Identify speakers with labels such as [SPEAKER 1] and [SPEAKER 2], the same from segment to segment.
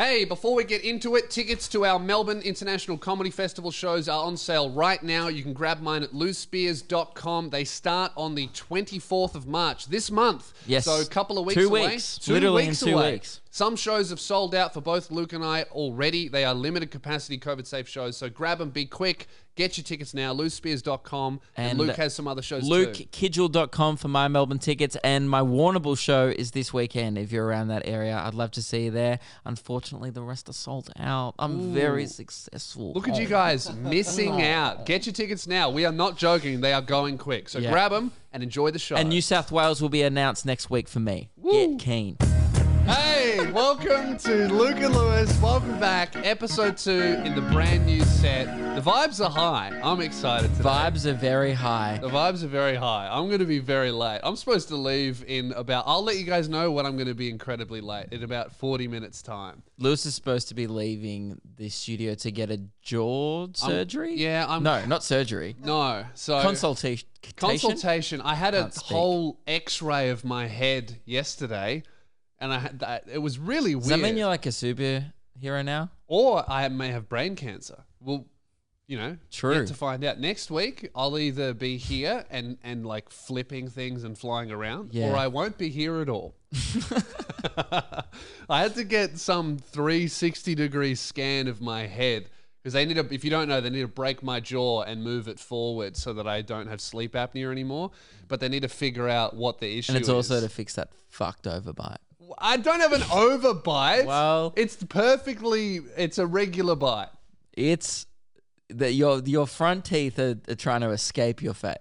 [SPEAKER 1] Hey, before we get into it, tickets to our Melbourne International Comedy Festival shows are on sale right now. You can grab mine at losespears.com. They start on the 24th of March this month.
[SPEAKER 2] Yes.
[SPEAKER 1] So a couple of weeks
[SPEAKER 2] 2
[SPEAKER 1] away.
[SPEAKER 2] weeks. Literally in 2 weeks.
[SPEAKER 1] Some shows have sold out for both Luke and I already. They are limited capacity COVID-safe shows, so grab them, be quick. Get your tickets now, losespears.com. And Luke has some other shows too.
[SPEAKER 2] LukeKidgel.com for my Melbourne tickets. And my Warrnambool show is this weekend. If you're around that area, I'd love to see you there. Unfortunately, the rest are sold out. I'm very successful.
[SPEAKER 1] Look at you guys missing out. Get your tickets now. We are not joking. They are going quick. So grab them and enjoy the show.
[SPEAKER 2] And New South Wales will be announced next week for me. Get keen.
[SPEAKER 1] Hey, welcome to Luke and Lewis. Welcome back. Episode 2 in the brand new set. The vibes are high. I'm excited today.
[SPEAKER 2] Vibes are very high.
[SPEAKER 1] The vibes are very high. I'm going to be very late. I'm supposed to leave in about... I'll let you guys know when I'm going to be incredibly late. In about 40 minutes' time.
[SPEAKER 2] Lewis is supposed to be leaving the studio to get a jaw surgery?
[SPEAKER 1] No,
[SPEAKER 2] not surgery.
[SPEAKER 1] No. So Consultation. I had a whole x-ray of my head yesterday. And I had that. It was really weird.
[SPEAKER 2] Does that mean you're like a superhero now?
[SPEAKER 1] Or I may have brain cancer. Well, you know,
[SPEAKER 2] true.
[SPEAKER 1] Get to find out. Next week, I'll either be here and like flipping things and flying around, or I won't be here at all. I had to get some 360-degree scan of my head because they need to, if you don't know, they need to break my jaw and move it forward so that I don't have sleep apnea anymore. But they need to figure out what the issue is.
[SPEAKER 2] And it's also to fix that fucked over bite.
[SPEAKER 1] I don't have an overbite.
[SPEAKER 2] Well,
[SPEAKER 1] it's a regular bite.
[SPEAKER 2] It's that your front teeth are trying to escape your face.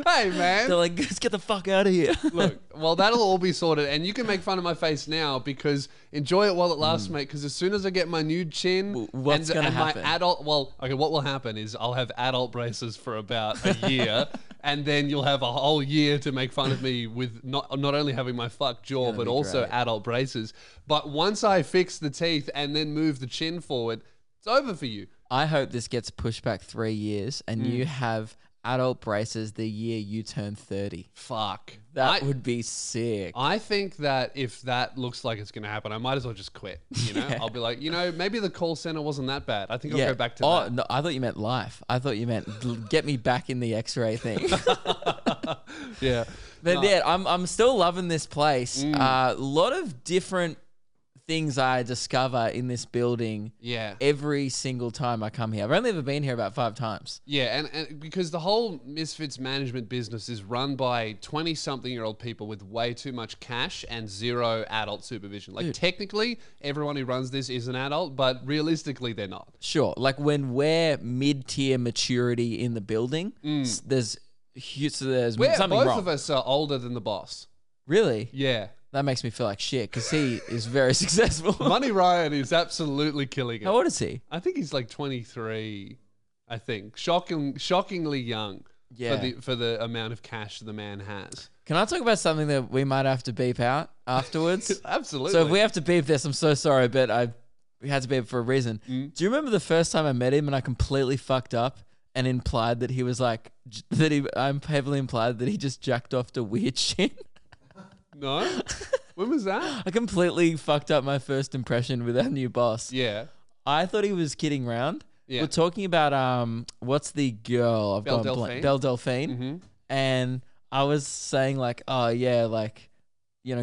[SPEAKER 1] Hey, man.
[SPEAKER 2] They're like, let's get the fuck out of here.
[SPEAKER 1] Look, well, that'll all be sorted. And you can make fun of my face now because enjoy it while it lasts, mate. Because as soon as I get my new chin
[SPEAKER 2] what's going to happen?
[SPEAKER 1] What will happen is I'll have adult braces for about a year. And then you'll have a whole year to make fun of me with not only having my fucked jaw, but also adult braces. But once I fix the teeth and then move the chin forward, it's over for you.
[SPEAKER 2] I hope this gets pushed back 3 years and you have adult braces the year you turn 30.
[SPEAKER 1] Fuck.
[SPEAKER 2] That would be sick.
[SPEAKER 1] I think that if that looks like it's going to happen, I might as well just quit. You know, I'll be like, maybe the call center wasn't that bad. I think I'll go back to that.
[SPEAKER 2] No, I thought you meant life. I thought you meant get me back in the X-ray thing.
[SPEAKER 1] Yeah.
[SPEAKER 2] But I'm still loving this place. A lot of different things I discover in this building every single time I come here. I've only ever been here about 5 times.
[SPEAKER 1] Yeah, and because the whole Misfits management business is run by 20-something-year-old people with way too much cash and zero adult supervision. Like, technically, everyone who runs this is an adult, but realistically, they're not.
[SPEAKER 2] Sure. Like, when we're mid-tier maturity in the building, there's something wrong.
[SPEAKER 1] Both of us are older than the boss.
[SPEAKER 2] Really?
[SPEAKER 1] Yeah.
[SPEAKER 2] That makes me feel like shit because he is very successful.
[SPEAKER 1] Money Ryan is absolutely killing it.
[SPEAKER 2] How old is he?
[SPEAKER 1] I think he's like 23, I think. Shockingly young for the amount of cash the man has.
[SPEAKER 2] Can I talk about something that we might have to beep out afterwards?
[SPEAKER 1] Absolutely.
[SPEAKER 2] So if we have to beep this, I'm so sorry, but we had to beep for a reason. Do you remember the first time I met him and I completely fucked up and implied that he was like, I'm heavily implied that he just jacked off to weird shit?
[SPEAKER 1] No? When was that?
[SPEAKER 2] I completely fucked up my first impression with our new boss.
[SPEAKER 1] Yeah.
[SPEAKER 2] I thought he was kidding around.
[SPEAKER 1] Yeah.
[SPEAKER 2] We're talking about, what's the girl?
[SPEAKER 1] Belle Delphine.
[SPEAKER 2] Belle Delphine.
[SPEAKER 1] Mm-hmm.
[SPEAKER 2] And I was saying like, oh yeah, like,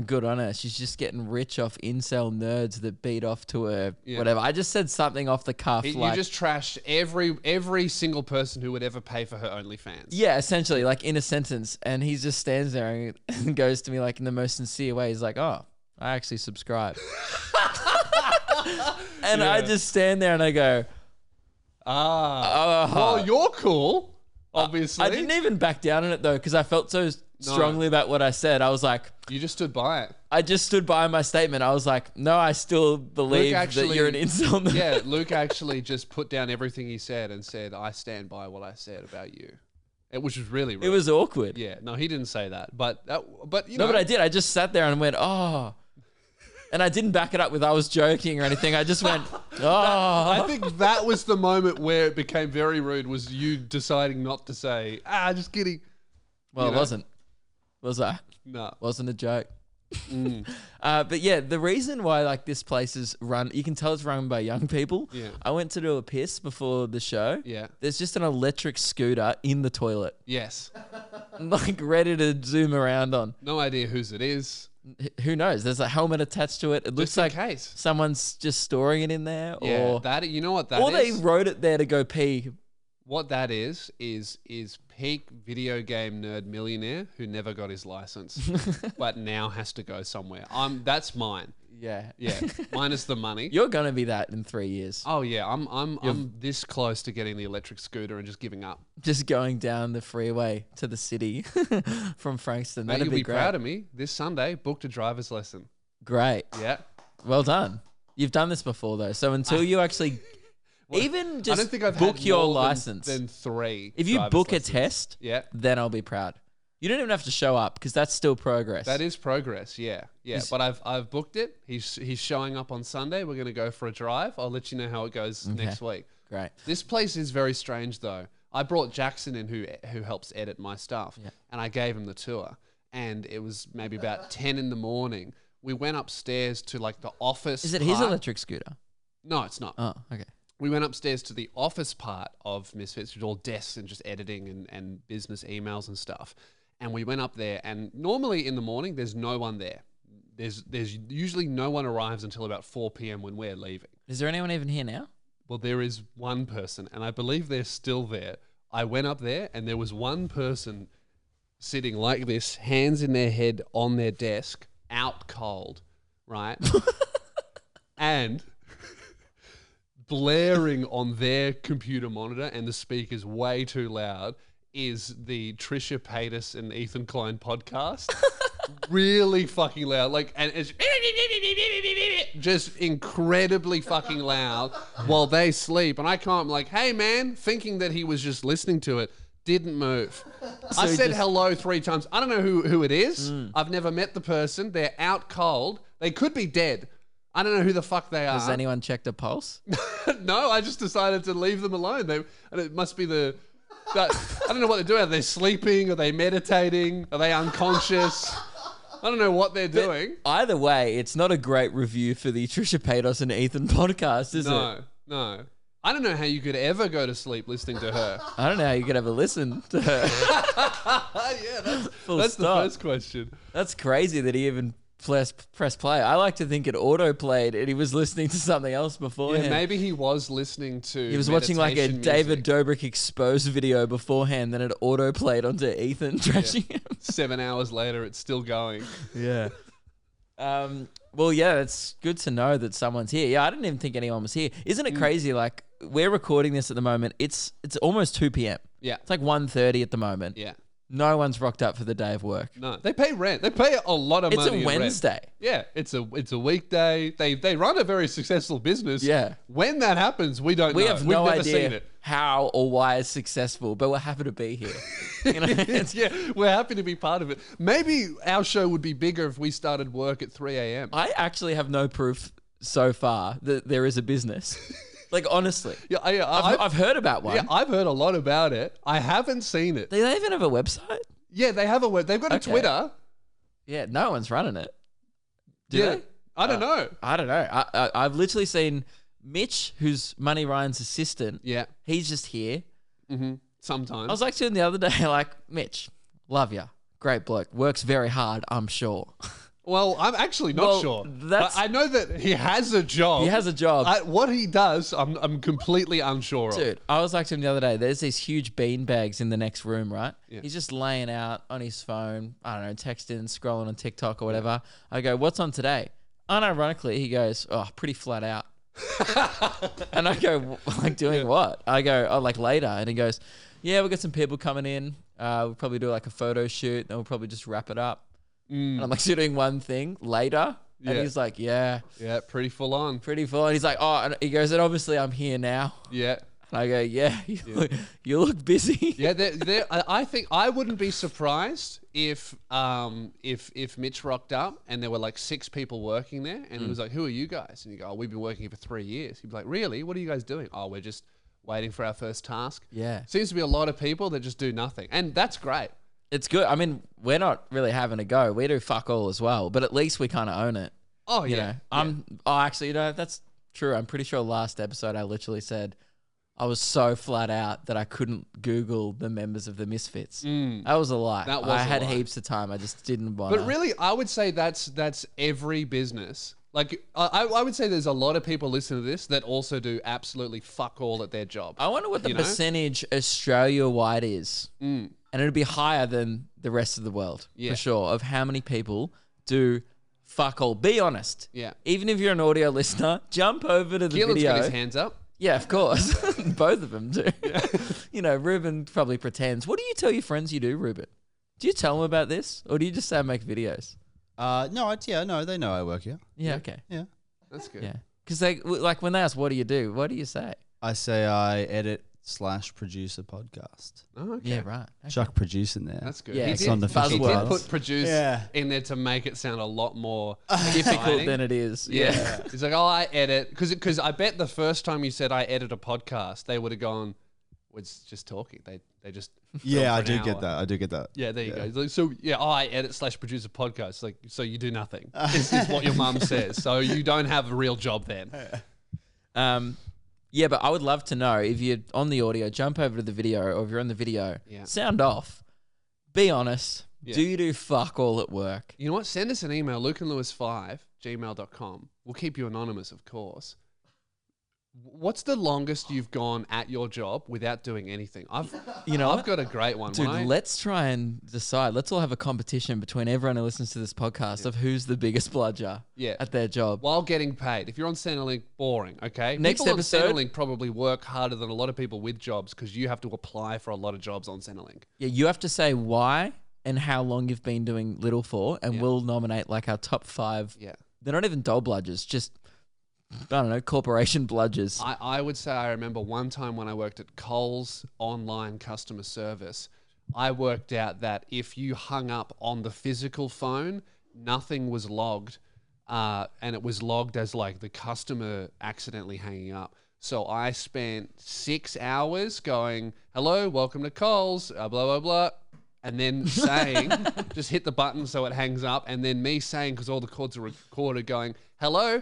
[SPEAKER 2] good on her. She's just getting rich off incel nerds that beat off to her, whatever. I just said something off the cuff.
[SPEAKER 1] You just trashed every single person who would ever pay for her OnlyFans.
[SPEAKER 2] Yeah, essentially, like in a sentence. And he just stands there and goes to me like in the most sincere way. He's like, oh, I actually subscribe. And I just stand there and I go,
[SPEAKER 1] well, you're cool, obviously.
[SPEAKER 2] I didn't even back down on it though because I felt so strongly about what I said. I was like...
[SPEAKER 1] You just stood by it.
[SPEAKER 2] I just stood by my statement. I was like, no, I still believe that you're an incel.
[SPEAKER 1] Yeah, Luke actually just put down everything he said and said, I stand by what I said about you. Which was really rude.
[SPEAKER 2] It was awkward.
[SPEAKER 1] Yeah, no, he didn't say that. But you
[SPEAKER 2] know.
[SPEAKER 1] No,
[SPEAKER 2] but I did. I just sat there and went, oh... And I didn't back it up with I was joking or anything. I just went, oh.
[SPEAKER 1] I think that was the moment where it became very rude was you deciding not to say, just kidding.
[SPEAKER 2] Well, it wasn't. Was I?
[SPEAKER 1] No.
[SPEAKER 2] Wasn't a joke. But yeah, the reason why like this place is run, you can tell it's run by young people.
[SPEAKER 1] Yeah.
[SPEAKER 2] I went to do a piss before the show.
[SPEAKER 1] Yeah.
[SPEAKER 2] There's just an electric scooter in the toilet,
[SPEAKER 1] Yes.
[SPEAKER 2] like ready to zoom around on.
[SPEAKER 1] No idea whose it is.
[SPEAKER 2] Who knows? There's a helmet attached to it. It looks
[SPEAKER 1] in
[SPEAKER 2] like
[SPEAKER 1] case.
[SPEAKER 2] someone's just storing it in there,
[SPEAKER 1] Yeah.
[SPEAKER 2] or
[SPEAKER 1] That, you know what that is?
[SPEAKER 2] or they wrote it there to go pee.
[SPEAKER 1] What that is peak video game nerd millionaire who never got his license, but now has to go somewhere. That's mine.
[SPEAKER 2] Yeah,
[SPEAKER 1] Yeah, minus the money.
[SPEAKER 2] You're gonna be that in 3 years.
[SPEAKER 1] Oh yeah, I'm this close to getting the electric scooter and just giving up.
[SPEAKER 2] Just going down the freeway to the city from Frankston.
[SPEAKER 1] Mate,
[SPEAKER 2] That'd
[SPEAKER 1] you'll be
[SPEAKER 2] great.
[SPEAKER 1] proud of me. This Sunday, booked a driver's lesson.
[SPEAKER 2] Great.
[SPEAKER 1] Yeah.
[SPEAKER 2] Well done. You've done this before though, so until you actually even just
[SPEAKER 1] I don't think I've
[SPEAKER 2] book
[SPEAKER 1] had
[SPEAKER 2] your
[SPEAKER 1] more
[SPEAKER 2] license.
[SPEAKER 1] than 3.
[SPEAKER 2] If you
[SPEAKER 1] driver's
[SPEAKER 2] book
[SPEAKER 1] lessons.
[SPEAKER 2] a test,
[SPEAKER 1] Yeah.
[SPEAKER 2] then I'll be proud. You don't even have to show up because that's still progress.
[SPEAKER 1] That is progress, yeah. But I've booked it. He's showing up on Sunday. We're going to go for a drive. I'll let you know how it goes next week.
[SPEAKER 2] Great.
[SPEAKER 1] This place is very strange, though. I brought Jackson in, who helps edit my stuff, and I gave him the tour. And it was maybe about 10 in the morning. We went upstairs to like the office.
[SPEAKER 2] Is it his electric scooter?
[SPEAKER 1] No, it's not.
[SPEAKER 2] Oh, okay.
[SPEAKER 1] We went upstairs to the office part of Misfits, which is all desks and just editing and business emails and stuff. And we went up there, and normally in the morning, there's no one there. There's usually no one arrives until about 4 p.m. when we're leaving.
[SPEAKER 2] Is there anyone even here now?
[SPEAKER 1] Well, there is one person, and I believe they're still there. I went up there, and there was one person sitting like this, hands in their head on their desk, out cold, right? And blaring on their computer monitor, and the speaker's way too loud, is the Trisha Paytas and Ethan Klein podcast. Really fucking loud. Like, and it's just incredibly fucking loud while they sleep. And I can't, like, hey man, thinking that he was just listening to it, didn't move. I said hello 3 times. I don't know who it is. I've never met the person. They're out cold. They could be dead. I don't know who the fuck they are.
[SPEAKER 2] Has anyone checked a pulse?
[SPEAKER 1] No, I just decided to leave them alone. It must be I don't know what they're doing. Are they sleeping? Are they meditating? Are they unconscious? I don't know what they're doing.
[SPEAKER 2] Either way, it's not a great review for the Trisha Paytas and Ethan podcast, is it?
[SPEAKER 1] No. I don't know how you could ever go to sleep listening to her.
[SPEAKER 2] I don't know how you could ever listen to her.
[SPEAKER 1] Yeah, that's the first question.
[SPEAKER 2] That's crazy that he even press play. I like to think it auto played and he was listening to something else beforehand.
[SPEAKER 1] Yeah, maybe he was listening to.
[SPEAKER 2] He was watching like a
[SPEAKER 1] meditation
[SPEAKER 2] David
[SPEAKER 1] music.
[SPEAKER 2] Dobrik exposed video beforehand, then it auto played onto Ethan trashing him.
[SPEAKER 1] 7 hours later, it's still going.
[SPEAKER 2] Yeah. Well, yeah, it's good to know that someone's here. Yeah, I didn't even think anyone was here. Isn't it crazy? Like, we're recording this at the moment. It's almost 2 p.m.
[SPEAKER 1] Yeah.
[SPEAKER 2] It's like 1:30 at the moment.
[SPEAKER 1] Yeah.
[SPEAKER 2] No one's rocked up for the day of work.
[SPEAKER 1] No, they pay rent. They pay a lot of
[SPEAKER 2] It's
[SPEAKER 1] money.
[SPEAKER 2] a
[SPEAKER 1] in
[SPEAKER 2] Wednesday.
[SPEAKER 1] Rent. Yeah, it's a weekday. They run a very successful business.
[SPEAKER 2] Yeah.
[SPEAKER 1] When that happens, we don't know.
[SPEAKER 2] We have
[SPEAKER 1] We've
[SPEAKER 2] no
[SPEAKER 1] never
[SPEAKER 2] idea
[SPEAKER 1] seen it.
[SPEAKER 2] how or why it's successful, but we're happy to be here. You know?
[SPEAKER 1] Yeah, we're happy to be part of it. Maybe our show would be bigger if we started work at 3 a.m.
[SPEAKER 2] I actually have no proof so far that there is a business. Like, honestly.
[SPEAKER 1] Yeah,
[SPEAKER 2] I've heard about one.
[SPEAKER 1] Yeah, I've heard a lot about it. I haven't seen it.
[SPEAKER 2] Do they even have a website?
[SPEAKER 1] Yeah, they have a web. They've got a
[SPEAKER 2] Okay.
[SPEAKER 1] Twitter.
[SPEAKER 2] Yeah, no one's running it. Do
[SPEAKER 1] Yeah.
[SPEAKER 2] they?
[SPEAKER 1] I don't know.
[SPEAKER 2] I don't know. I've literally seen Mitch, who's Money Ryan's assistant.
[SPEAKER 1] Yeah.
[SPEAKER 2] He's just here.
[SPEAKER 1] Sometimes.
[SPEAKER 2] I was like to him the other day, like, Mitch, love ya. Great bloke. Works very hard, I'm sure.
[SPEAKER 1] Well, I'm actually not sure.
[SPEAKER 2] that's-
[SPEAKER 1] But I know that he has a job.
[SPEAKER 2] He has a job.
[SPEAKER 1] What he does, I'm completely unsure of.
[SPEAKER 2] Dude, I was like to him the other day, there's these huge bean bags in the next room, right?
[SPEAKER 1] Yeah.
[SPEAKER 2] He's just laying out on his phone, I don't know, texting, scrolling on TikTok or whatever. I go, what's on today? Unironically, he goes, oh, pretty flat out. And I go, like, doing what? I go, oh, like later. And he goes, yeah, we've got some people coming in. We'll probably do like a photo shoot. Then we'll probably just wrap it up. And I'm like, so you're doing one thing later? And
[SPEAKER 1] Yeah.
[SPEAKER 2] he's like, yeah,
[SPEAKER 1] Yeah, pretty full on.
[SPEAKER 2] pretty full. And he's like, oh, and he goes, and obviously I'm here now.
[SPEAKER 1] Yeah.
[SPEAKER 2] And I go, yeah, you look busy.
[SPEAKER 1] Yeah, I think I wouldn't be surprised if Mitch rocked up and there were like 6 people working there, and he was like, "Who are you guys?" And you go, "Oh, we've been working here for 3 years." He'd be like, "Really? What are you guys doing?" "Oh, we're just waiting for our first task."
[SPEAKER 2] Yeah.
[SPEAKER 1] Seems to be a lot of people that just do nothing, and that's great.
[SPEAKER 2] It's good. I mean, we're not really having a go. We do fuck all as well, but at least we kind of own it.
[SPEAKER 1] Oh,
[SPEAKER 2] You
[SPEAKER 1] yeah.
[SPEAKER 2] know, actually, that's true. I'm pretty sure last episode I literally said I was so flat out that I couldn't Google the members of the Misfits. That was a lie.
[SPEAKER 1] That was
[SPEAKER 2] I
[SPEAKER 1] a
[SPEAKER 2] had
[SPEAKER 1] lie.
[SPEAKER 2] heaps of time. I just didn't want to.
[SPEAKER 1] But really, I would say that's every business. Like, I would say there's a lot of people listening to this that also do absolutely fuck all at their job.
[SPEAKER 2] I wonder what the percentage Australia-wide is. And it'd be higher than the rest of the world, for sure, of how many people do fuck all. Be honest.
[SPEAKER 1] Yeah.
[SPEAKER 2] Even if you're an audio listener, jump over to the
[SPEAKER 1] Keelan's
[SPEAKER 2] video.
[SPEAKER 1] got his hands up.
[SPEAKER 2] Yeah, of course. Both of them do. You know, Ruben probably pretends. What do you tell your friends you do, Ruben? Do you tell them about this? Or do you just say I make videos?
[SPEAKER 3] No, they know I work here.
[SPEAKER 2] Yeah, okay.
[SPEAKER 3] Yeah.
[SPEAKER 1] That's good.
[SPEAKER 2] Yeah. Because like when they ask, what do? What do you say?
[SPEAKER 3] I say I edit/produce a podcast.
[SPEAKER 1] Oh, okay.
[SPEAKER 2] Yeah, right. Okay.
[SPEAKER 3] Chuck produce in there.
[SPEAKER 1] That's good.
[SPEAKER 2] Yeah,
[SPEAKER 1] he
[SPEAKER 2] it's
[SPEAKER 1] did,
[SPEAKER 3] on the
[SPEAKER 1] he did
[SPEAKER 3] buzzwords.
[SPEAKER 1] put produce
[SPEAKER 3] Yeah.
[SPEAKER 1] in there to make it sound a lot more
[SPEAKER 2] Difficult
[SPEAKER 1] exciting.
[SPEAKER 2] than it is.
[SPEAKER 1] Yeah. He's like, oh, I edit. Because I bet the first time you said I edit a podcast, they would have gone, well, it's just talking. They just
[SPEAKER 3] Yeah, I
[SPEAKER 1] film for an
[SPEAKER 3] do get
[SPEAKER 1] hour.
[SPEAKER 3] that. I do get that.
[SPEAKER 1] Yeah, there you go. Like, so, yeah, I edit/produce a podcast. Like, so you do nothing. This is what your mum says. So you don't have a real job then.
[SPEAKER 2] Yeah, but I would love to know if you're on the audio, jump over to the video, or if you're on the video, sound off. Be honest.
[SPEAKER 1] Yeah.
[SPEAKER 2] Do you do fuck all at work?
[SPEAKER 1] You know what? Send us an email, lukeandlewis5@gmail.com. We'll keep you anonymous, of course. What's the longest you've gone at your job without doing anything? I've got a great one.
[SPEAKER 2] Dude, let's try and decide. Let's all have a competition between everyone who listens to this podcast of who's the biggest bludger at their job.
[SPEAKER 1] While getting paid. If you're on Centrelink, boring, okay?
[SPEAKER 2] Next
[SPEAKER 1] people
[SPEAKER 2] episode-
[SPEAKER 1] on Centrelink probably work harder than a lot of people with jobs because you have to apply for a lot of jobs on Centrelink.
[SPEAKER 2] Yeah, you have to say why and how long you've been doing little for, and we'll nominate like our top 5.
[SPEAKER 1] Yeah.
[SPEAKER 2] They're not even doll bludgers, just, I don't know, corporation bludgers.
[SPEAKER 1] I would say I remember one time when I worked at Coles online customer service, I worked out that if you hung up on the physical phone, nothing was logged, and it was logged as like the customer accidentally hanging up. So I spent 6 hours going, hello, welcome to Coles, blah, blah, blah. And then saying, just hit the button so it hangs up. And then me saying, because all the calls are recorded, going, hello,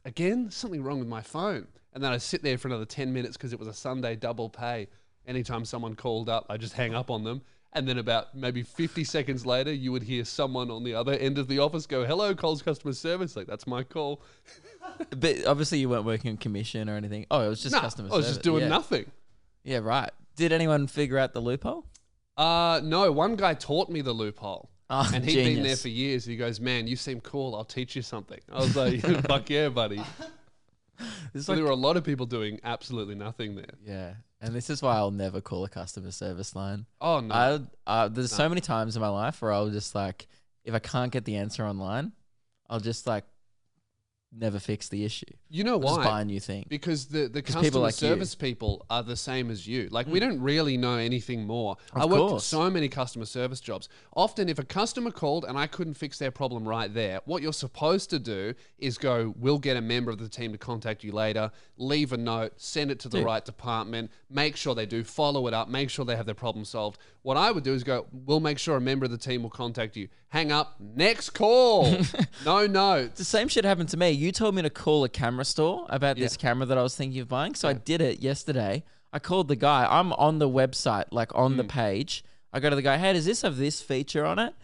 [SPEAKER 1] again, something wrong with my phone. And then I sit there for another 10 minutes because it was a Sunday double pay. Anytime someone called up, I just hang up on them. And then about maybe 50 seconds later, you would hear someone on the other end of the office go, hello, Coles customer service. Like, that's my call.
[SPEAKER 2] But obviously you weren't working on commission or anything. Oh, it was just customer service.
[SPEAKER 1] I was just doing nothing.
[SPEAKER 2] Yeah, right. Did anyone figure out the loophole?
[SPEAKER 1] No, one guy taught me the loophole.
[SPEAKER 2] Oh,
[SPEAKER 1] and he'd been there
[SPEAKER 2] genius.
[SPEAKER 1] for years. He goes, man, you seem cool. I'll teach you something. I was like, fuck yeah, buddy. So there were a lot of people doing absolutely nothing there.
[SPEAKER 2] Yeah. And this is why I'll never call a customer service line.
[SPEAKER 1] Oh, no.
[SPEAKER 2] There's so many times in my life where I'll just like, if I can't get the answer online, I'll just like never fix the issue.
[SPEAKER 1] You know why?
[SPEAKER 2] Just buy a new thing.
[SPEAKER 1] Because the
[SPEAKER 2] people
[SPEAKER 1] customer
[SPEAKER 2] like
[SPEAKER 1] service people are the same as you. Like, we don't really know anything more. I
[SPEAKER 2] Of
[SPEAKER 1] worked at
[SPEAKER 2] course.
[SPEAKER 1] so many customer service jobs. Often, if a customer called and I couldn't fix their problem right there, what you're supposed to do is go, we'll get a member of the team to contact you later, leave a note, send it to the right department, make sure they do, follow it up, make sure they have their problem solved. What I would do is go, we'll make sure a member of the team will contact you. Hang up, next call. No notes.
[SPEAKER 2] The same shit happened to me. You told me to call a camera store about this camera that I was thinking of buying. So I did it yesterday. I called the guy. I'm on the website, like on the page. I go to the guy, hey, does this have this feature on it?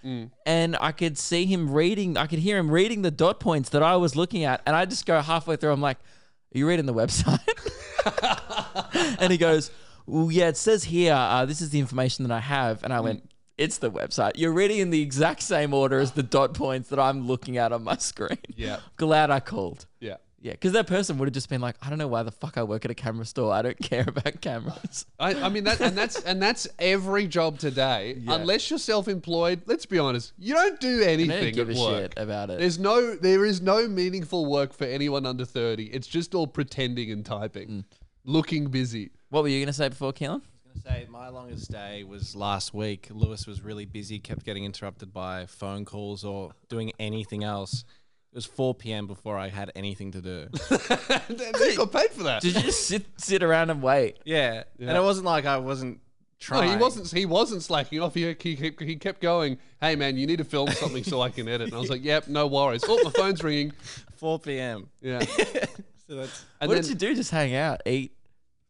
[SPEAKER 2] And I could see him reading, I could hear him reading the dot points that I was looking at. And I just go halfway through, I'm like, are you reading the website? And he goes, well, yeah, it says here, this is the information that I have. And I went, it's the website. You're reading in the exact same order as the dot points that I'm looking at on my screen.
[SPEAKER 1] Yeah.
[SPEAKER 2] Glad I called.
[SPEAKER 1] Yeah.
[SPEAKER 2] Yeah, because that person would have just been like, I don't know why the fuck I work at a camera store. I don't care about cameras.
[SPEAKER 1] I mean that's every job today.
[SPEAKER 2] Yeah.
[SPEAKER 1] Unless you're self-employed, let's be honest, you don't do anything
[SPEAKER 2] I don't give a
[SPEAKER 1] at work.
[SPEAKER 2] shit about it.
[SPEAKER 1] There is no meaningful work for anyone under 30. It's just all pretending and typing, looking busy.
[SPEAKER 2] What were you going to say before, Keelan?
[SPEAKER 4] Say my longest day was last week. Lewis was really busy, kept getting interrupted by phone calls or doing anything else. It was 4 p.m. before I had anything to do.
[SPEAKER 1] They got paid for that.
[SPEAKER 2] Did you just sit around and wait?
[SPEAKER 4] Yeah. And it wasn't like I wasn't trying.
[SPEAKER 1] No, he wasn't slacking off. He kept going, hey, man, you need to film something so I can edit. And I was like, yep, no worries. Oh, my phone's ringing.
[SPEAKER 4] 4 p.m.
[SPEAKER 1] Yeah.
[SPEAKER 4] So that's
[SPEAKER 1] And
[SPEAKER 2] What
[SPEAKER 1] then,
[SPEAKER 2] did you do? Just hang out, eat,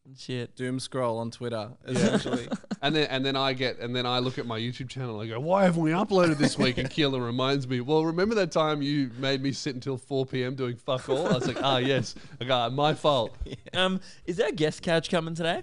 [SPEAKER 2] and shit.
[SPEAKER 4] doom scroll on Twitter, essentially.
[SPEAKER 1] and then I look at my YouTube channel and I go, why haven't we uploaded this week? And Keelan reminds me, well, remember that time you made me sit until 4 p.m. doing fuck all? I was like, yes. I go, my fault.
[SPEAKER 2] Is there a guest couch coming today?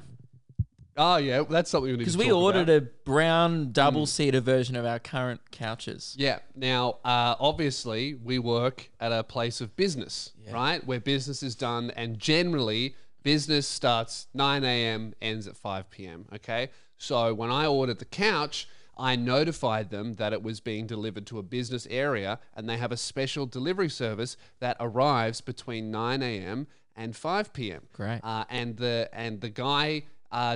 [SPEAKER 1] Oh, yeah, that's something we need to
[SPEAKER 2] Because
[SPEAKER 1] talk
[SPEAKER 2] we ordered
[SPEAKER 1] about.
[SPEAKER 2] a brown double-seater version of our current couches.
[SPEAKER 1] Yeah. Now, obviously, we work at a place of business, right? Where business is done, and generally, business starts 9 a.m., ends at 5 p.m., okay? So when I ordered the couch, I notified them that it was being delivered to a business area, and they have a special delivery service that arrives between 9 a.m. and 5 p.m.
[SPEAKER 2] Great.
[SPEAKER 1] And the guy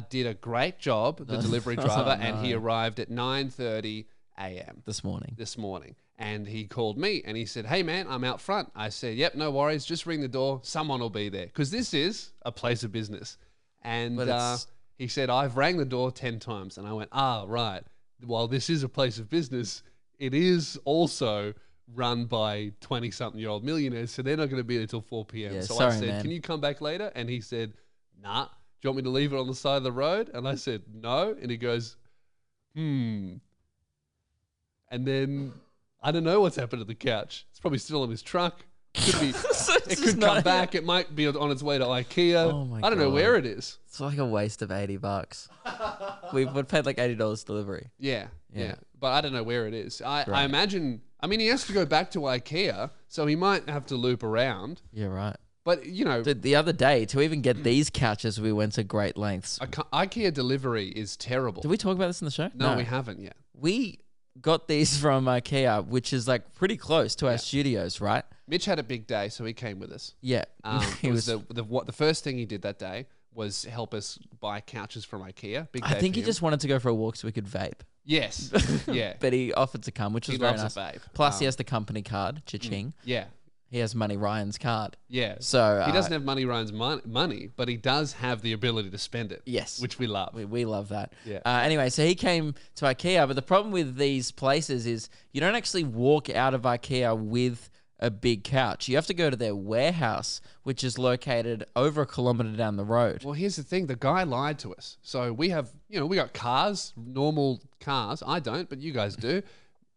[SPEAKER 1] did a great job, the delivery driver, and he arrived at 9:30 a.m.
[SPEAKER 2] This morning.
[SPEAKER 1] And he called me and he said, hey, man, I'm out front. I said, yep, no worries. Just ring the door. Someone will be there. Because this is a place of business. And he said, I've rang the door 10 times. And I went, right. While this is a place of business, it is also run by 20-something-year-old millionaires. So they're not going to be there till 4 p.m.
[SPEAKER 2] Yeah,
[SPEAKER 1] so
[SPEAKER 2] sorry,
[SPEAKER 1] I said,
[SPEAKER 2] man.
[SPEAKER 1] can you come back later? And he said, nah. Do you want me to leave it on the side of the road? And I said, no. And he goes, And then I don't know what's happened to the couch. It's probably still in his truck. Could be. It could come back. It might be on its way to IKEA.
[SPEAKER 2] Oh my
[SPEAKER 1] I don't know
[SPEAKER 2] God.
[SPEAKER 1] where it is.
[SPEAKER 2] It's like a waste of $80. We would paid like $80 delivery.
[SPEAKER 1] Yeah.
[SPEAKER 2] Yeah.
[SPEAKER 1] But I don't know where it is. I
[SPEAKER 2] Right.
[SPEAKER 1] imagine, he has to go back to IKEA, so he might have to loop around.
[SPEAKER 2] Yeah, right.
[SPEAKER 1] But,
[SPEAKER 2] The other day, to even get these couches, we went to great lengths.
[SPEAKER 1] IKEA delivery is terrible.
[SPEAKER 2] Did we talk about this in the show?
[SPEAKER 1] No, we haven't yet.
[SPEAKER 2] We got these from IKEA, which is like pretty close to our studios, right?
[SPEAKER 1] Mitch had a big day, so he came with us.
[SPEAKER 2] Yeah.
[SPEAKER 1] It was the first thing he did that day was help us buy couches from IKEA. Big day
[SPEAKER 2] I think
[SPEAKER 1] for
[SPEAKER 2] he
[SPEAKER 1] him.
[SPEAKER 2] just wanted to go for a walk so we could vape.
[SPEAKER 1] Yes. Yeah.
[SPEAKER 2] But he offered to come, which was
[SPEAKER 1] He
[SPEAKER 2] very
[SPEAKER 1] loves
[SPEAKER 2] nice.
[SPEAKER 1] a vape.
[SPEAKER 2] Plus, he has the company card, cha-ching.
[SPEAKER 1] Yeah.
[SPEAKER 2] He has Money Ryan's card.
[SPEAKER 1] Yeah.
[SPEAKER 2] So
[SPEAKER 1] he doesn't have Money Ryan's money, but he does have the ability to spend it.
[SPEAKER 2] Yes.
[SPEAKER 1] Which we love.
[SPEAKER 2] We love that.
[SPEAKER 1] Yeah.
[SPEAKER 2] Anyway, so he came to IKEA, but the problem with these places is you don't actually walk out of IKEA with a big couch. You have to go to their warehouse, which is located over a kilometer down the road.
[SPEAKER 1] Well, here's the thing. The guy lied to us. So we have, we got cars, normal cars. I don't, but you guys do.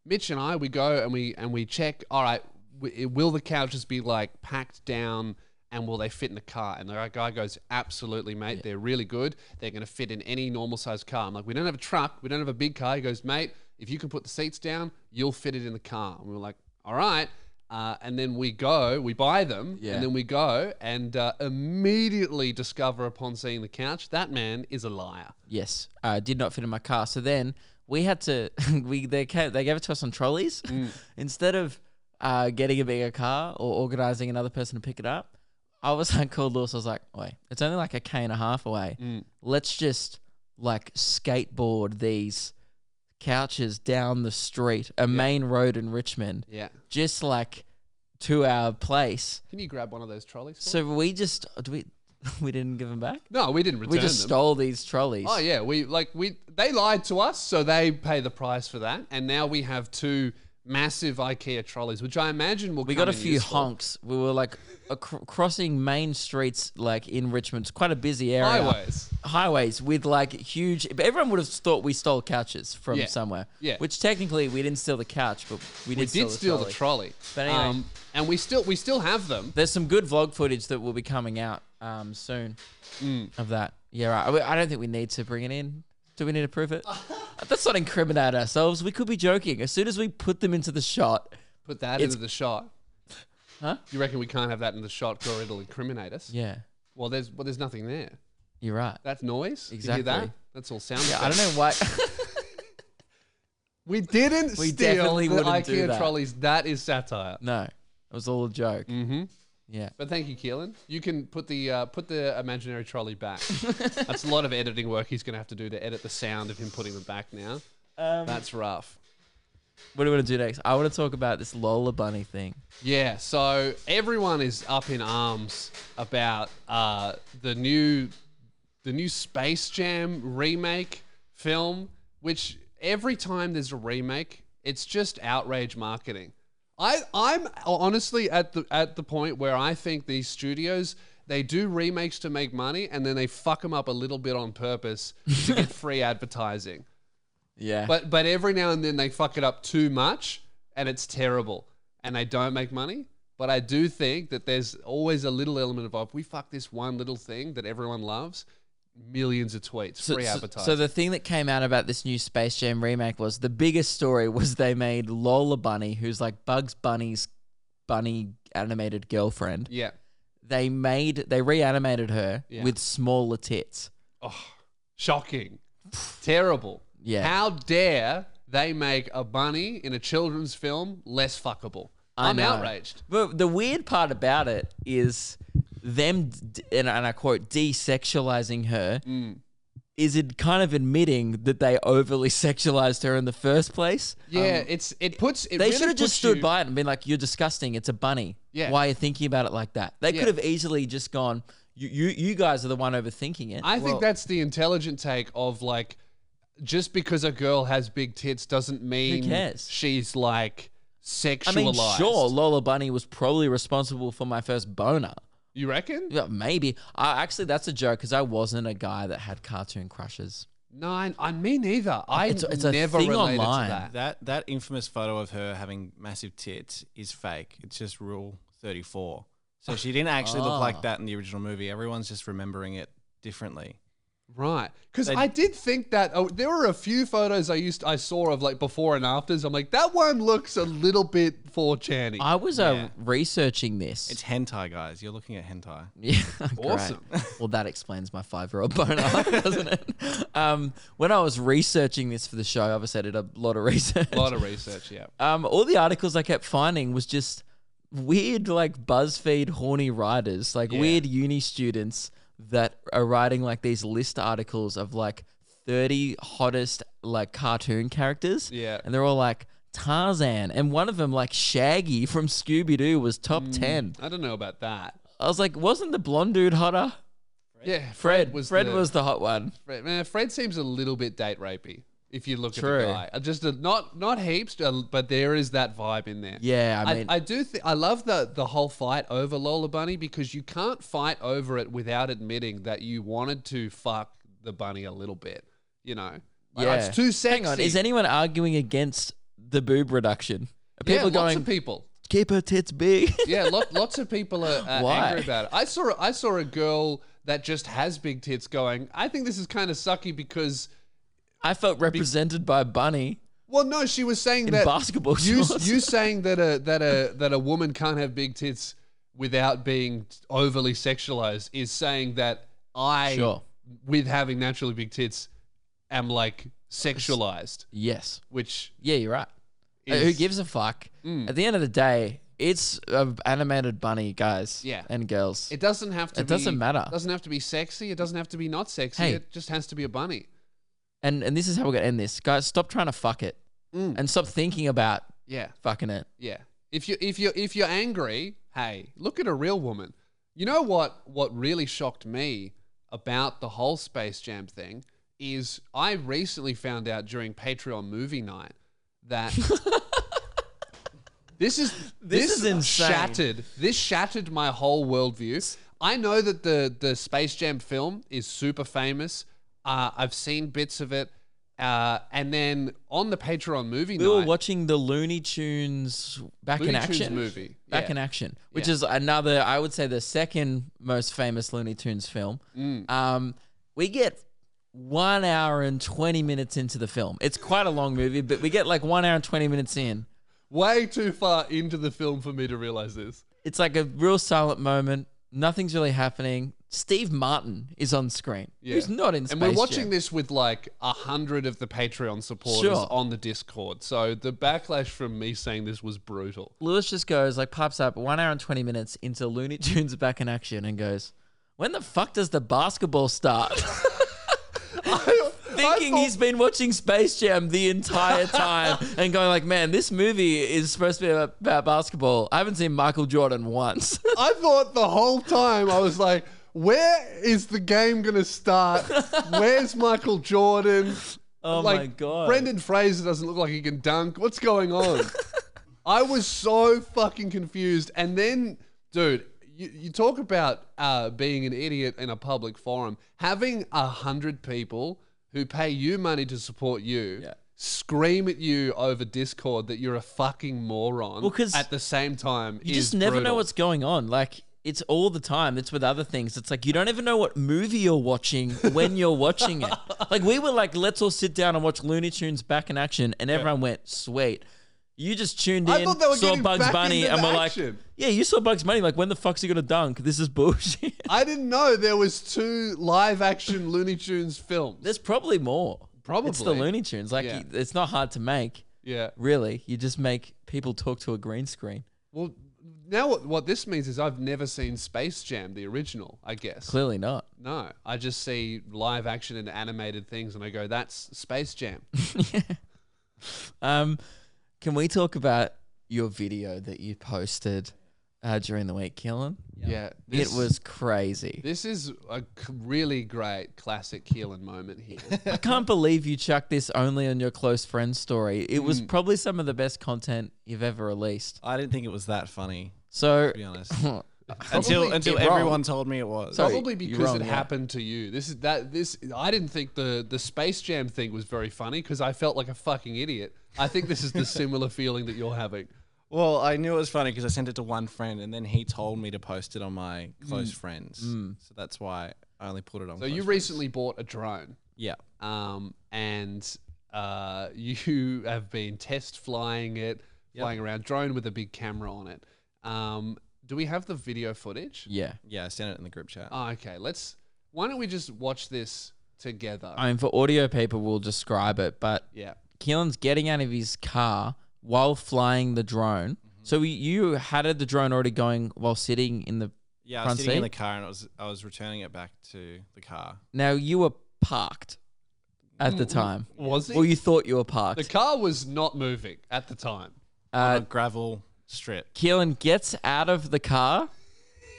[SPEAKER 1] Mitch and I, we go and we check, all right, will the couches be like packed down and will they fit in the car? And the guy goes, absolutely, mate. They're really good. They're going to fit in any normal sized car. I'm like, we don't have a truck. We don't have a big car. He goes, mate, if you can put the seats down, you'll fit it in the car. And we were like, all right. And then we buy them, and then we go and immediately discover upon seeing the couch, that man is a liar.
[SPEAKER 2] Yes, did not fit in my car. So then we had to, they gave it to us on trolleys. Instead of getting a bigger car or organizing another person to pick it up, I was like, called Lewis, I was like, wait, it's only like 1.5 km away. Let's just like skateboard these couches down the street, a main road in Richmond.
[SPEAKER 1] Yeah.
[SPEAKER 2] Just like to our place.
[SPEAKER 1] Can you grab one of those trolleys?
[SPEAKER 2] So we just, we didn't give them back?
[SPEAKER 1] No, we didn't return
[SPEAKER 2] We just
[SPEAKER 1] them.
[SPEAKER 2] stole these trolleys.
[SPEAKER 1] Oh yeah, they lied to us, so they pay the price for that. And now we have 2 massive IKEA trolleys, which I imagine will.
[SPEAKER 2] We got a few honks. We were like crossing main streets, like in Richmond. It's quite a busy area. Highways with like huge. But everyone would have thought we stole couches from somewhere.
[SPEAKER 1] Yeah.
[SPEAKER 2] Which technically we didn't steal the couch, but we did
[SPEAKER 1] steal the trolley.
[SPEAKER 2] But anyway,
[SPEAKER 1] and we still have them.
[SPEAKER 2] there's some good vlog footage that will be coming out soon of that. Yeah, right. I don't think we need to bring it in. Do we need to prove it? Let's not incriminate ourselves. We could be joking. As soon as we put them into the shot,
[SPEAKER 1] Put that into the shot.
[SPEAKER 2] Huh?
[SPEAKER 1] You reckon we can't have that in the shot or it'll incriminate us?
[SPEAKER 2] yeah,
[SPEAKER 1] Well, there's nothing there.
[SPEAKER 2] you're right.
[SPEAKER 1] That's noise.
[SPEAKER 2] Exactly.
[SPEAKER 1] You hear that? That's all sound.
[SPEAKER 2] Yeah, I don't know why.
[SPEAKER 1] We didn't
[SPEAKER 2] We
[SPEAKER 1] steal
[SPEAKER 2] definitely
[SPEAKER 1] the
[SPEAKER 2] wouldn't do
[SPEAKER 1] IKEA
[SPEAKER 2] that.
[SPEAKER 1] trolleys. That is satire.
[SPEAKER 2] No, it was all a joke.
[SPEAKER 1] Mm-hmm.
[SPEAKER 2] Yeah.
[SPEAKER 1] But thank you, Keelan. You can put the imaginary trolley back. That's a lot of editing work he's going to have to do to edit the sound of him putting them back now. That's rough.
[SPEAKER 2] What do you want to do next? I want to talk about this Lola Bunny thing.
[SPEAKER 1] Yeah, so everyone is up in arms about the new Space Jam remake film, which every time there's a remake, it's just outrage marketing. I'm honestly at the point where I think these studios, they do remakes to make money and then they fuck them up a little bit on purpose to get free advertising.
[SPEAKER 2] Yeah.
[SPEAKER 1] But every now and then they fuck it up too much and it's terrible and they don't make money. But I do think that there's always a little element of, if we fuck this one little thing that everyone loves, millions of tweets, free advertising.
[SPEAKER 2] So the thing that came out about this new Space Jam remake was the biggest story was they made Lola Bunny, who's like Bugs Bunny's bunny animated girlfriend.
[SPEAKER 1] Yeah.
[SPEAKER 2] They reanimated her with smaller tits.
[SPEAKER 1] Oh, shocking. Terrible.
[SPEAKER 2] Yeah.
[SPEAKER 1] How dare they make a bunny in a children's film less fuckable? I'm outraged.
[SPEAKER 2] But the weird part about it is them, and I quote, desexualizing her, is it kind of admitting that they overly sexualized her in the first place?
[SPEAKER 1] Yeah, they
[SPEAKER 2] really should have just stood by it and been like, "You're disgusting. It's a bunny.
[SPEAKER 1] Yeah.
[SPEAKER 2] Why are you thinking about it like that?" They could have easily just gone, "You guys are the one overthinking it."
[SPEAKER 1] I think that's the intelligent take of like, just because a girl has big tits doesn't mean
[SPEAKER 2] Who cares?
[SPEAKER 1] she's like sexualized.
[SPEAKER 2] I mean, sure, Lola Bunny was probably responsible for my first boner.
[SPEAKER 1] You reckon?
[SPEAKER 2] Yeah, maybe. Actually, that's a joke because I wasn't a guy that had cartoon crushes.
[SPEAKER 1] No, me neither.
[SPEAKER 2] It's a
[SPEAKER 1] never
[SPEAKER 2] thing
[SPEAKER 1] related
[SPEAKER 2] online.
[SPEAKER 1] to that.
[SPEAKER 4] That infamous photo of her having massive tits is fake. It's just Rule 34. So she didn't actually look like that in the original movie. Everyone's just remembering it differently.
[SPEAKER 1] Right, because I did think that there were a few photos I saw of like before and afters. I'm like, that one looks a little bit 4channy.
[SPEAKER 2] I was researching this.
[SPEAKER 4] It's hentai, guys. You're looking at hentai.
[SPEAKER 2] Yeah,
[SPEAKER 1] Awesome.
[SPEAKER 2] Well, that explains my 5-year-old boner, doesn't it? When I was researching this for the show, obviously I did a lot of research.
[SPEAKER 1] A lot of research, yeah.
[SPEAKER 2] All the articles I kept finding was just weird, like BuzzFeed horny writers, like weird uni students that are writing like these list articles of like 30 hottest like cartoon characters.
[SPEAKER 1] Yeah.
[SPEAKER 2] And they're all like Tarzan. And one of them, like Shaggy from Scooby-Doo, was top 10.
[SPEAKER 1] I don't know about that.
[SPEAKER 2] I was like, wasn't the blonde dude hotter?
[SPEAKER 1] Yeah,
[SPEAKER 2] Fred was the hot one.
[SPEAKER 1] Fred seems a little bit date rapey if you look
[SPEAKER 2] True.
[SPEAKER 1] at the guy. Just not heaps, but there is that vibe in there.
[SPEAKER 2] Yeah, I mean,
[SPEAKER 1] I do I love the whole fight over Lola Bunny because you can't fight over it without admitting that you wanted to fuck the bunny a little bit. You know, like, it's too sexy.
[SPEAKER 2] Hang on, is anyone arguing against the boob reduction? Are people
[SPEAKER 1] lots of people.
[SPEAKER 2] Keep her tits big.
[SPEAKER 1] Yeah, lots of people are angry about it. I saw a girl that just has big tits going, I think this is kind of sucky because
[SPEAKER 2] I felt represented by a bunny.
[SPEAKER 1] Well, no, she was saying
[SPEAKER 2] in
[SPEAKER 1] that
[SPEAKER 2] basketball
[SPEAKER 1] you
[SPEAKER 2] shorts.
[SPEAKER 1] saying that a woman can't have big tits without being overly sexualized is saying that with having naturally big tits, am like sexualized.
[SPEAKER 2] Yes.
[SPEAKER 1] Which
[SPEAKER 2] you're right. Who gives a fuck? At the end of the day, it's an animated bunny, guys.
[SPEAKER 1] Yeah.
[SPEAKER 2] And girls.
[SPEAKER 1] It doesn't have to.
[SPEAKER 2] It doesn't matter.
[SPEAKER 1] It doesn't have to be sexy. It doesn't have to be not sexy.
[SPEAKER 2] Hey.
[SPEAKER 1] It just has to be a bunny.
[SPEAKER 2] And this is how we're gonna end this, guys. Stop trying to fuck it, and stop thinking about fucking it.
[SPEAKER 1] Yeah. If you're angry, hey, look at a real woman. You know what really shocked me about the whole Space Jam thing is I recently found out during Patreon movie night that this is insane. This shattered my whole worldview. I know that the Space Jam film is super famous. I've seen bits of it. And then on the Patreon movie night...
[SPEAKER 2] We were watching the Looney Tunes Back in Action
[SPEAKER 1] movie.
[SPEAKER 2] Back in Action, which is another, I would say, the second most famous Looney Tunes film. We get 1 hour and 20 minutes into the film. It's quite a long movie, but we get like 1 hour and 20 minutes in.
[SPEAKER 1] Way too far into the film for me to realize this.
[SPEAKER 2] It's like a real silent moment. Nothing's really happening. Steve Martin is on screen. Who's not in Space
[SPEAKER 1] And we're watching
[SPEAKER 2] Jam.
[SPEAKER 1] this with like 100 of the Patreon supporters on the Discord. So the backlash from me saying this was brutal.
[SPEAKER 2] Lewis just goes, like, pops up 1 hour and 20 minutes into Looney Tunes Back in Action and goes, when the fuck does the basketball start? Thinking he's been watching Space Jam the entire time and going like, man, this movie is supposed to be about basketball. I haven't seen Michael Jordan once.
[SPEAKER 1] I thought the whole time, I was like, where is the game going to start? Where's Michael Jordan?
[SPEAKER 2] Oh
[SPEAKER 1] like,
[SPEAKER 2] my God.
[SPEAKER 1] Brendan Fraser doesn't look like he can dunk. What's going on? I was so fucking confused. And then, dude, you talk about being an idiot in a public forum. Having 100 people who pay you money to support you scream at you over Discord that you're a fucking moron.
[SPEAKER 2] Well, 'cause
[SPEAKER 1] at the same time,
[SPEAKER 2] you just never know what's going on. Like, it's all the time. It's with other things. It's like you don't even know what movie you're watching when you're watching it. Like, we were like, let's all sit down and watch Looney Tunes back in action, and everyone went, sweet. You just tuned
[SPEAKER 1] I
[SPEAKER 2] in,
[SPEAKER 1] thought they were
[SPEAKER 2] saw
[SPEAKER 1] getting
[SPEAKER 2] Bugs
[SPEAKER 1] back
[SPEAKER 2] Bunny,
[SPEAKER 1] into
[SPEAKER 2] and
[SPEAKER 1] the
[SPEAKER 2] we're
[SPEAKER 1] action.
[SPEAKER 2] like, yeah, you saw Bugs Bunny. Like, when the fuck's he gonna dunk? This is bullshit.
[SPEAKER 1] I didn't know there was 2 live action Looney Tunes films.
[SPEAKER 2] There's probably more.
[SPEAKER 1] Probably.
[SPEAKER 2] It's the Looney Tunes. Like,
[SPEAKER 1] Yeah.
[SPEAKER 2] it's not hard to make.
[SPEAKER 1] Yeah.
[SPEAKER 2] Really, you just make people talk to a green screen.
[SPEAKER 1] Well, now what this means is I've never seen Space Jam, the original, I guess.
[SPEAKER 2] Clearly not.
[SPEAKER 1] No, I just see live action and animated things and I go, that's Space Jam.
[SPEAKER 2] Can we talk about your video that you posted during the week, Keelan?
[SPEAKER 1] Yeah.
[SPEAKER 2] It was crazy.
[SPEAKER 1] This is a really great classic Keelan moment here.
[SPEAKER 2] I can't believe you chucked this only on your close friend's story. It was probably some of the best content you've ever released.
[SPEAKER 4] I didn't think it was that funny,
[SPEAKER 2] So,
[SPEAKER 4] to be honest.
[SPEAKER 1] Probably-
[SPEAKER 4] until
[SPEAKER 2] You're wrong.
[SPEAKER 4] everyone told me it was.
[SPEAKER 2] Sorry.
[SPEAKER 1] Probably
[SPEAKER 2] you're
[SPEAKER 1] because
[SPEAKER 2] wrong,
[SPEAKER 1] it
[SPEAKER 2] yeah.
[SPEAKER 1] happened to you. I didn't think the Space Jam thing was very funny because I felt like a fucking idiot. I think this is the similar feeling that you're having.
[SPEAKER 4] Well, I knew it was funny because I sent it to one friend and then he told me to post it on my close friends. So that's why I only put it on.
[SPEAKER 1] So
[SPEAKER 4] close
[SPEAKER 1] you
[SPEAKER 4] friends.
[SPEAKER 1] recently bought a drone.
[SPEAKER 4] Yeah.
[SPEAKER 1] And you have been test flying it, flying around drone with a big camera on it. Do we have the video footage?
[SPEAKER 2] yeah.
[SPEAKER 4] Yeah, I sent it in the group chat.
[SPEAKER 1] Oh, okay, why don't we just watch this together?
[SPEAKER 2] I mean, for audio people, we'll describe it, but
[SPEAKER 1] Yeah.
[SPEAKER 2] Keelan's getting out of his car while flying the drone. So you had the drone already going while sitting in the
[SPEAKER 4] Yeah, I
[SPEAKER 2] front
[SPEAKER 4] was sitting in
[SPEAKER 2] seat?
[SPEAKER 4] the car and I was returning it back to the car.
[SPEAKER 2] Now, you were parked at the time.
[SPEAKER 1] Was he?
[SPEAKER 2] Well, you thought you were
[SPEAKER 1] The
[SPEAKER 2] parked.
[SPEAKER 1] car was not moving at the time.
[SPEAKER 4] On a gravel strip.
[SPEAKER 2] Keelan gets out of the car.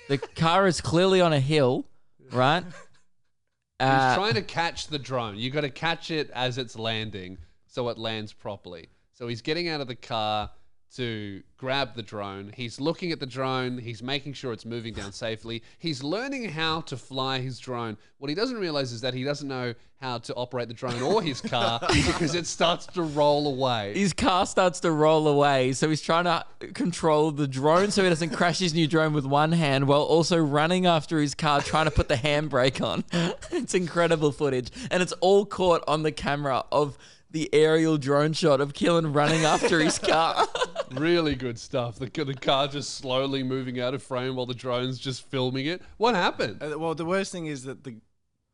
[SPEAKER 2] The car is clearly on a hill, right?
[SPEAKER 1] He's trying to catch the drone. You got to catch it as it's landing so it lands properly. So he's getting out of the car to grab the drone. He's looking at the drone. He's making sure it's moving down safely. He's learning how to fly his drone. What he doesn't realize is that he doesn't know how to operate the drone or his car because it starts to roll away.
[SPEAKER 2] His car starts to roll away, so he's trying to control the drone so he doesn't crash his new drone with one hand while also running after his car trying to put the handbrake on. It's incredible footage, and it's all caught on the camera of the aerial drone shot of Keelan running after his car.
[SPEAKER 1] Really good stuff. The car just slowly moving out of frame while the drone's just filming it. What happened?
[SPEAKER 4] Well, the worst thing is that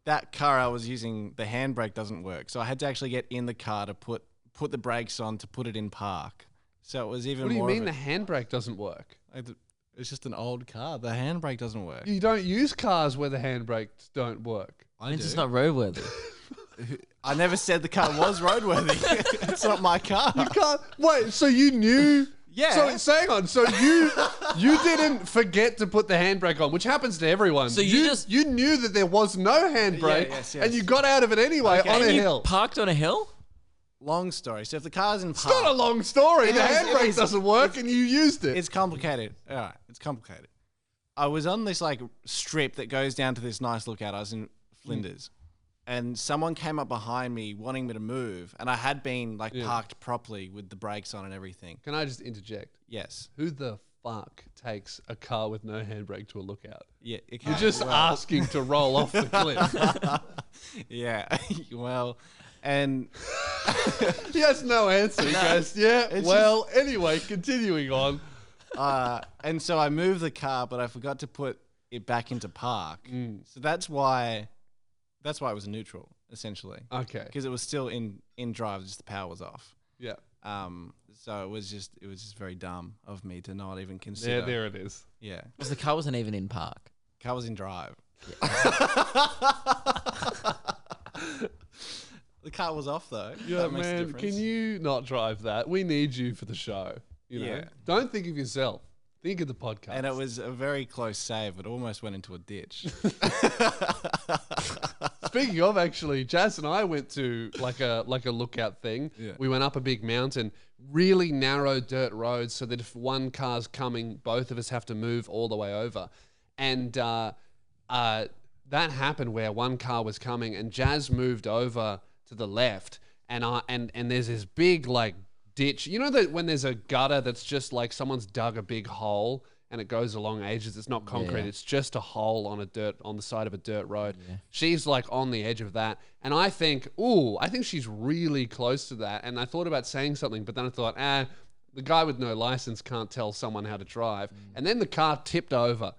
[SPEAKER 4] that car I was using, the handbrake doesn't work. So I had to actually get in the car to put the brakes on to put it in park. So it was even
[SPEAKER 1] What do you
[SPEAKER 4] more.
[SPEAKER 1] mean the handbrake doesn't work?
[SPEAKER 4] It's just an old car. The handbrake doesn't work.
[SPEAKER 1] You don't use cars where the handbrakes don't work.
[SPEAKER 2] It's just not roadworthy.
[SPEAKER 4] I never said the car was roadworthy. It's not my car.
[SPEAKER 1] You can't wait. So you knew?
[SPEAKER 4] Yeah.
[SPEAKER 1] So hang on. So you didn't forget to put the handbrake on, which happens to everyone.
[SPEAKER 2] So you
[SPEAKER 1] knew that there was no handbrake,
[SPEAKER 4] yes.
[SPEAKER 1] and you got out of it anyway
[SPEAKER 4] Okay.
[SPEAKER 1] on a
[SPEAKER 2] And you
[SPEAKER 1] hill.
[SPEAKER 2] parked on a hill?
[SPEAKER 4] Long story. So if the car's in
[SPEAKER 1] It's
[SPEAKER 4] park,
[SPEAKER 1] not a long story. The
[SPEAKER 4] It
[SPEAKER 1] handbrake
[SPEAKER 4] is.
[SPEAKER 1] doesn't work, and you used it.
[SPEAKER 4] it's complicated. All right, it's complicated. I was on this like strip that goes down to this nice lookout. I was in Flinders, and someone came up behind me wanting me to move, and I had been like parked properly with the brakes on and everything.
[SPEAKER 1] Can I just interject?
[SPEAKER 4] Yes.
[SPEAKER 1] Who the fuck takes a car with no handbrake to a lookout?
[SPEAKER 4] Yeah. It
[SPEAKER 1] You're just asking to roll off the cliff.
[SPEAKER 4] Yeah. Well, and
[SPEAKER 1] He has no answer. He goes, yeah, well, anyway, continuing on.
[SPEAKER 4] and so I moved the car, but I forgot to put it back into park. So that's why it was neutral essentially.
[SPEAKER 1] Okay.
[SPEAKER 4] Because it was still in drive, just the power was off.
[SPEAKER 1] Yeah.
[SPEAKER 4] So it was just very dumb of me to not even consider.
[SPEAKER 1] There it is.
[SPEAKER 4] Yeah.
[SPEAKER 2] Because the car wasn't even in park.
[SPEAKER 4] Car was in drive. The car was off though.
[SPEAKER 1] Yeah,
[SPEAKER 4] That makes a
[SPEAKER 1] man,
[SPEAKER 4] difference.
[SPEAKER 1] can you not drive that? We need you for the show. You know?
[SPEAKER 4] Yeah.
[SPEAKER 1] Don't think of yourself. Think of the podcast.
[SPEAKER 4] And it was a very close save. It almost went into a ditch.
[SPEAKER 1] speaking of, actually, Jazz and I went to like a lookout thing.
[SPEAKER 4] Yeah.
[SPEAKER 1] We went up a big mountain, really narrow dirt roads, so that if one car's coming, both of us have to move all the way over. And that happened where one car was coming, and Jazz moved over to the left, and there's this big like ditch. You know that when there's a gutter that's just like someone's dug a big hole. And it goes along ages. It's not concrete.
[SPEAKER 2] Yeah.
[SPEAKER 1] It's just a hole on the side of a dirt road. Yeah. She's like on the edge of that. And I think she's really close to that. And I thought about saying something, but then I thought, the guy with no license can't tell someone how to drive. And then the car tipped over.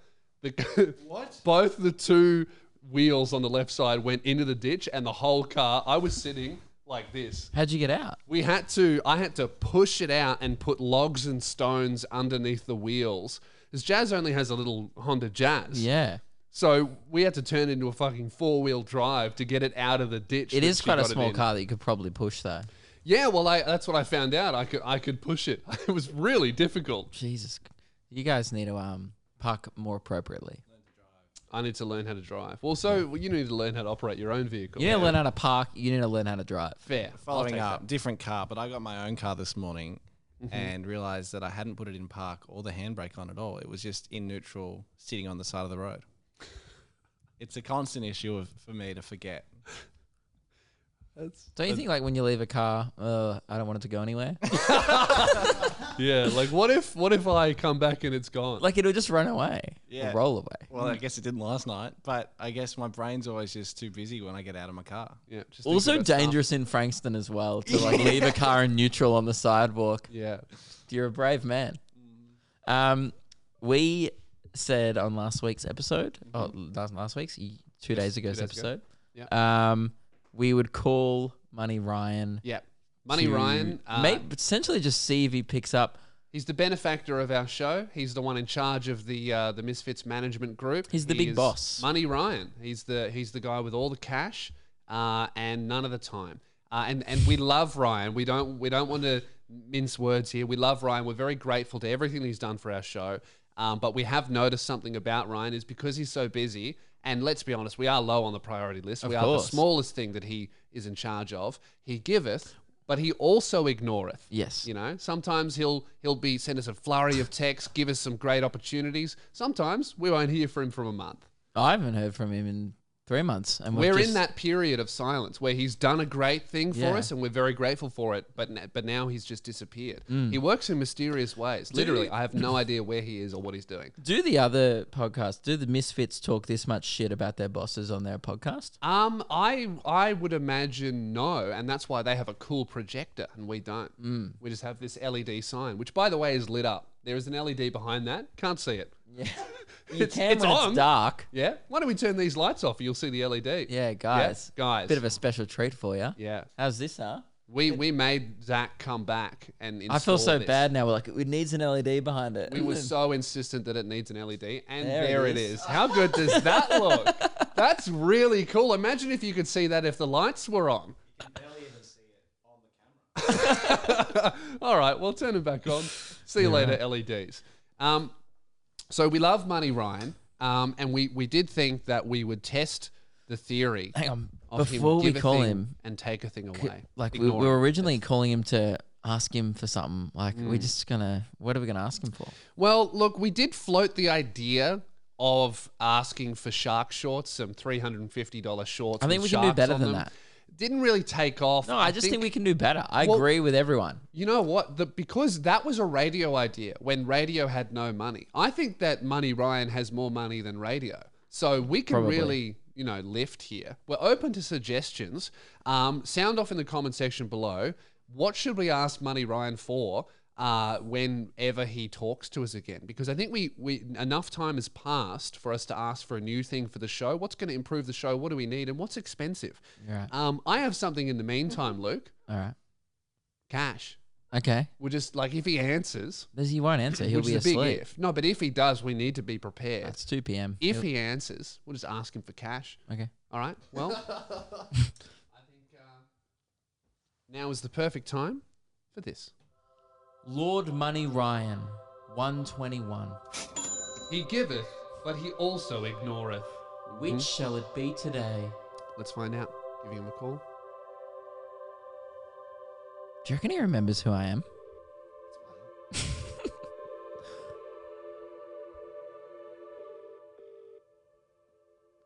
[SPEAKER 4] What?
[SPEAKER 1] Both the two wheels on the left side went into the ditch, and the whole car, I was sitting like this.
[SPEAKER 2] How'd you get out?
[SPEAKER 1] I had to push it out and put logs and stones underneath the wheels. Because Jazz only has a little Honda Jazz.
[SPEAKER 2] Yeah.
[SPEAKER 1] So we had to turn it into a fucking 4-wheel drive to get it out of the ditch.
[SPEAKER 2] It is quite a small car that you could probably push, though.
[SPEAKER 1] Yeah, well, that's what I found out. I could push it. It was really difficult.
[SPEAKER 2] Jesus. You guys need to park more appropriately.
[SPEAKER 1] I need to learn how to drive. Well, so you need to learn how to operate your own vehicle.
[SPEAKER 2] You need to learn how to park. You need to learn how to drive.
[SPEAKER 1] Fair.
[SPEAKER 4] Following up, different car, but I got my own car this morning and realized that I hadn't put it in park or the handbrake on at all. It was just in neutral, sitting on the side of the road. It's a constant issue for me to forget.
[SPEAKER 2] Don't you think, like, when you leave a car, I don't want it to go anywhere?
[SPEAKER 1] Yeah, like what if I come back and it's gone?
[SPEAKER 2] Like, it'll just run away.
[SPEAKER 4] Yeah.
[SPEAKER 2] Or roll away.
[SPEAKER 4] Well, I guess it didn't last night, but I guess my brain's always just too busy when I get out of my car.
[SPEAKER 1] Yeah. Just
[SPEAKER 2] Also
[SPEAKER 1] think about
[SPEAKER 2] dangerous in Frankston as well to, like, leave a car in neutral on the sidewalk.
[SPEAKER 1] stuff. Yeah.
[SPEAKER 2] You're a brave man. We said on last week's episode, last week's, 2 days ago's
[SPEAKER 1] 2 days ago.
[SPEAKER 2] episode,
[SPEAKER 1] Yeah.
[SPEAKER 2] we would call Money Ryan.
[SPEAKER 1] Yeah. Money Ryan.
[SPEAKER 2] Essentially just see if he picks up.
[SPEAKER 1] He's the benefactor of our show. He's the one in charge of the Misfits management group.
[SPEAKER 2] He's the big
[SPEAKER 1] is
[SPEAKER 2] boss.
[SPEAKER 1] Money Ryan. He's the guy with all the cash and none of the time. And we love Ryan. We don't want to mince words here. We love Ryan. We're very grateful to everything he's done for our show. But we have noticed something about Ryan is because he's so busy. And let's be honest, we are low on the priority list. We are the smallest thing that he is in charge of. He giveth, but he also ignoreth.
[SPEAKER 2] Yes.
[SPEAKER 1] You know, sometimes he'll send us a flurry of texts, give us some great opportunities. Sometimes we won't hear from him for a month.
[SPEAKER 2] I haven't heard from him in 3 months. And
[SPEAKER 1] we're in that period of silence where he's done a great thing for us and we're very grateful for it. But now he's just disappeared. He works in mysterious ways. Literally, I have no idea where he is or what he's doing.
[SPEAKER 2] Do the other podcasts, do the Misfits talk this much shit about their bosses on their podcast?
[SPEAKER 1] I would imagine no, and that's why they have a cool projector and we don't. We just have this LED sign, which by the way is lit up. There is an LED behind that. Can't see it.
[SPEAKER 2] Yeah.
[SPEAKER 1] It's
[SPEAKER 2] when
[SPEAKER 1] on.
[SPEAKER 2] It's dark.
[SPEAKER 1] Yeah. Why don't we turn these lights off? You'll see the LED.
[SPEAKER 2] Yeah, guys.
[SPEAKER 1] Yeah, guys.
[SPEAKER 2] Bit of a special treat for you.
[SPEAKER 1] Yeah.
[SPEAKER 2] How's this, huh?
[SPEAKER 1] We made Zach come back and install
[SPEAKER 2] I feel so
[SPEAKER 1] this.
[SPEAKER 2] bad now. We're like, it needs an LED behind it.
[SPEAKER 1] We were so insistent that it needs an LED, and
[SPEAKER 2] There
[SPEAKER 1] there
[SPEAKER 2] it
[SPEAKER 1] it
[SPEAKER 2] is.
[SPEAKER 1] is. How good does that look? That's really cool. Imagine if you could see that if the lights were on.
[SPEAKER 4] You can barely even see it on the camera.
[SPEAKER 1] All right, well, turn them back on. See you later, LEDs. So we love Money Ryan, and we did think that we would test the theory.
[SPEAKER 2] Hang on.
[SPEAKER 1] Of
[SPEAKER 2] Before we
[SPEAKER 1] give a
[SPEAKER 2] call
[SPEAKER 1] thing
[SPEAKER 2] him,
[SPEAKER 1] and take a thing away.
[SPEAKER 2] like we
[SPEAKER 1] Ignore
[SPEAKER 2] were
[SPEAKER 1] him.
[SPEAKER 2] originally calling him to ask him for something. Like we're just gonna, what are we gonna ask him for?
[SPEAKER 1] Well, look, we did float the idea of asking for shark shorts, some $350 shorts.
[SPEAKER 2] I think
[SPEAKER 1] with
[SPEAKER 2] we can do
[SPEAKER 1] sharks
[SPEAKER 2] better
[SPEAKER 1] on
[SPEAKER 2] than
[SPEAKER 1] them.
[SPEAKER 2] that.
[SPEAKER 1] Didn't really take off.
[SPEAKER 2] No, I just think we can do better. I agree with everyone.
[SPEAKER 1] You know what? Because that was a radio idea when radio had no money. I think that Money Ryan has more money than radio. So we can really, lift here. We're open to suggestions. Sound off in the comment section below. What should we ask Money Ryan for whenever he talks to us again? Because I think we enough time has passed for us to ask for a new thing for the show. What's going to improve the show? What do we need? And what's expensive?
[SPEAKER 2] Right.
[SPEAKER 1] I have something in the meantime, Luke.
[SPEAKER 2] All right.
[SPEAKER 1] Cash.
[SPEAKER 2] Okay.
[SPEAKER 1] We're just like, if he answers,
[SPEAKER 2] He won't answer. He'll
[SPEAKER 1] which
[SPEAKER 2] be
[SPEAKER 1] is a big
[SPEAKER 2] asleep.
[SPEAKER 1] if. No, but if he does, we need to be prepared.
[SPEAKER 2] It's 2 p.m.
[SPEAKER 1] If he answers, we'll just ask him for cash.
[SPEAKER 2] Okay.
[SPEAKER 1] All right. Well, I think now is the perfect time for this.
[SPEAKER 2] Lord Money Ryan, 121.
[SPEAKER 1] He giveth, but he also ignoreth.
[SPEAKER 2] Which shall it be today?
[SPEAKER 1] Let's find out. Giving him a call.
[SPEAKER 2] Do you reckon he remembers who I am?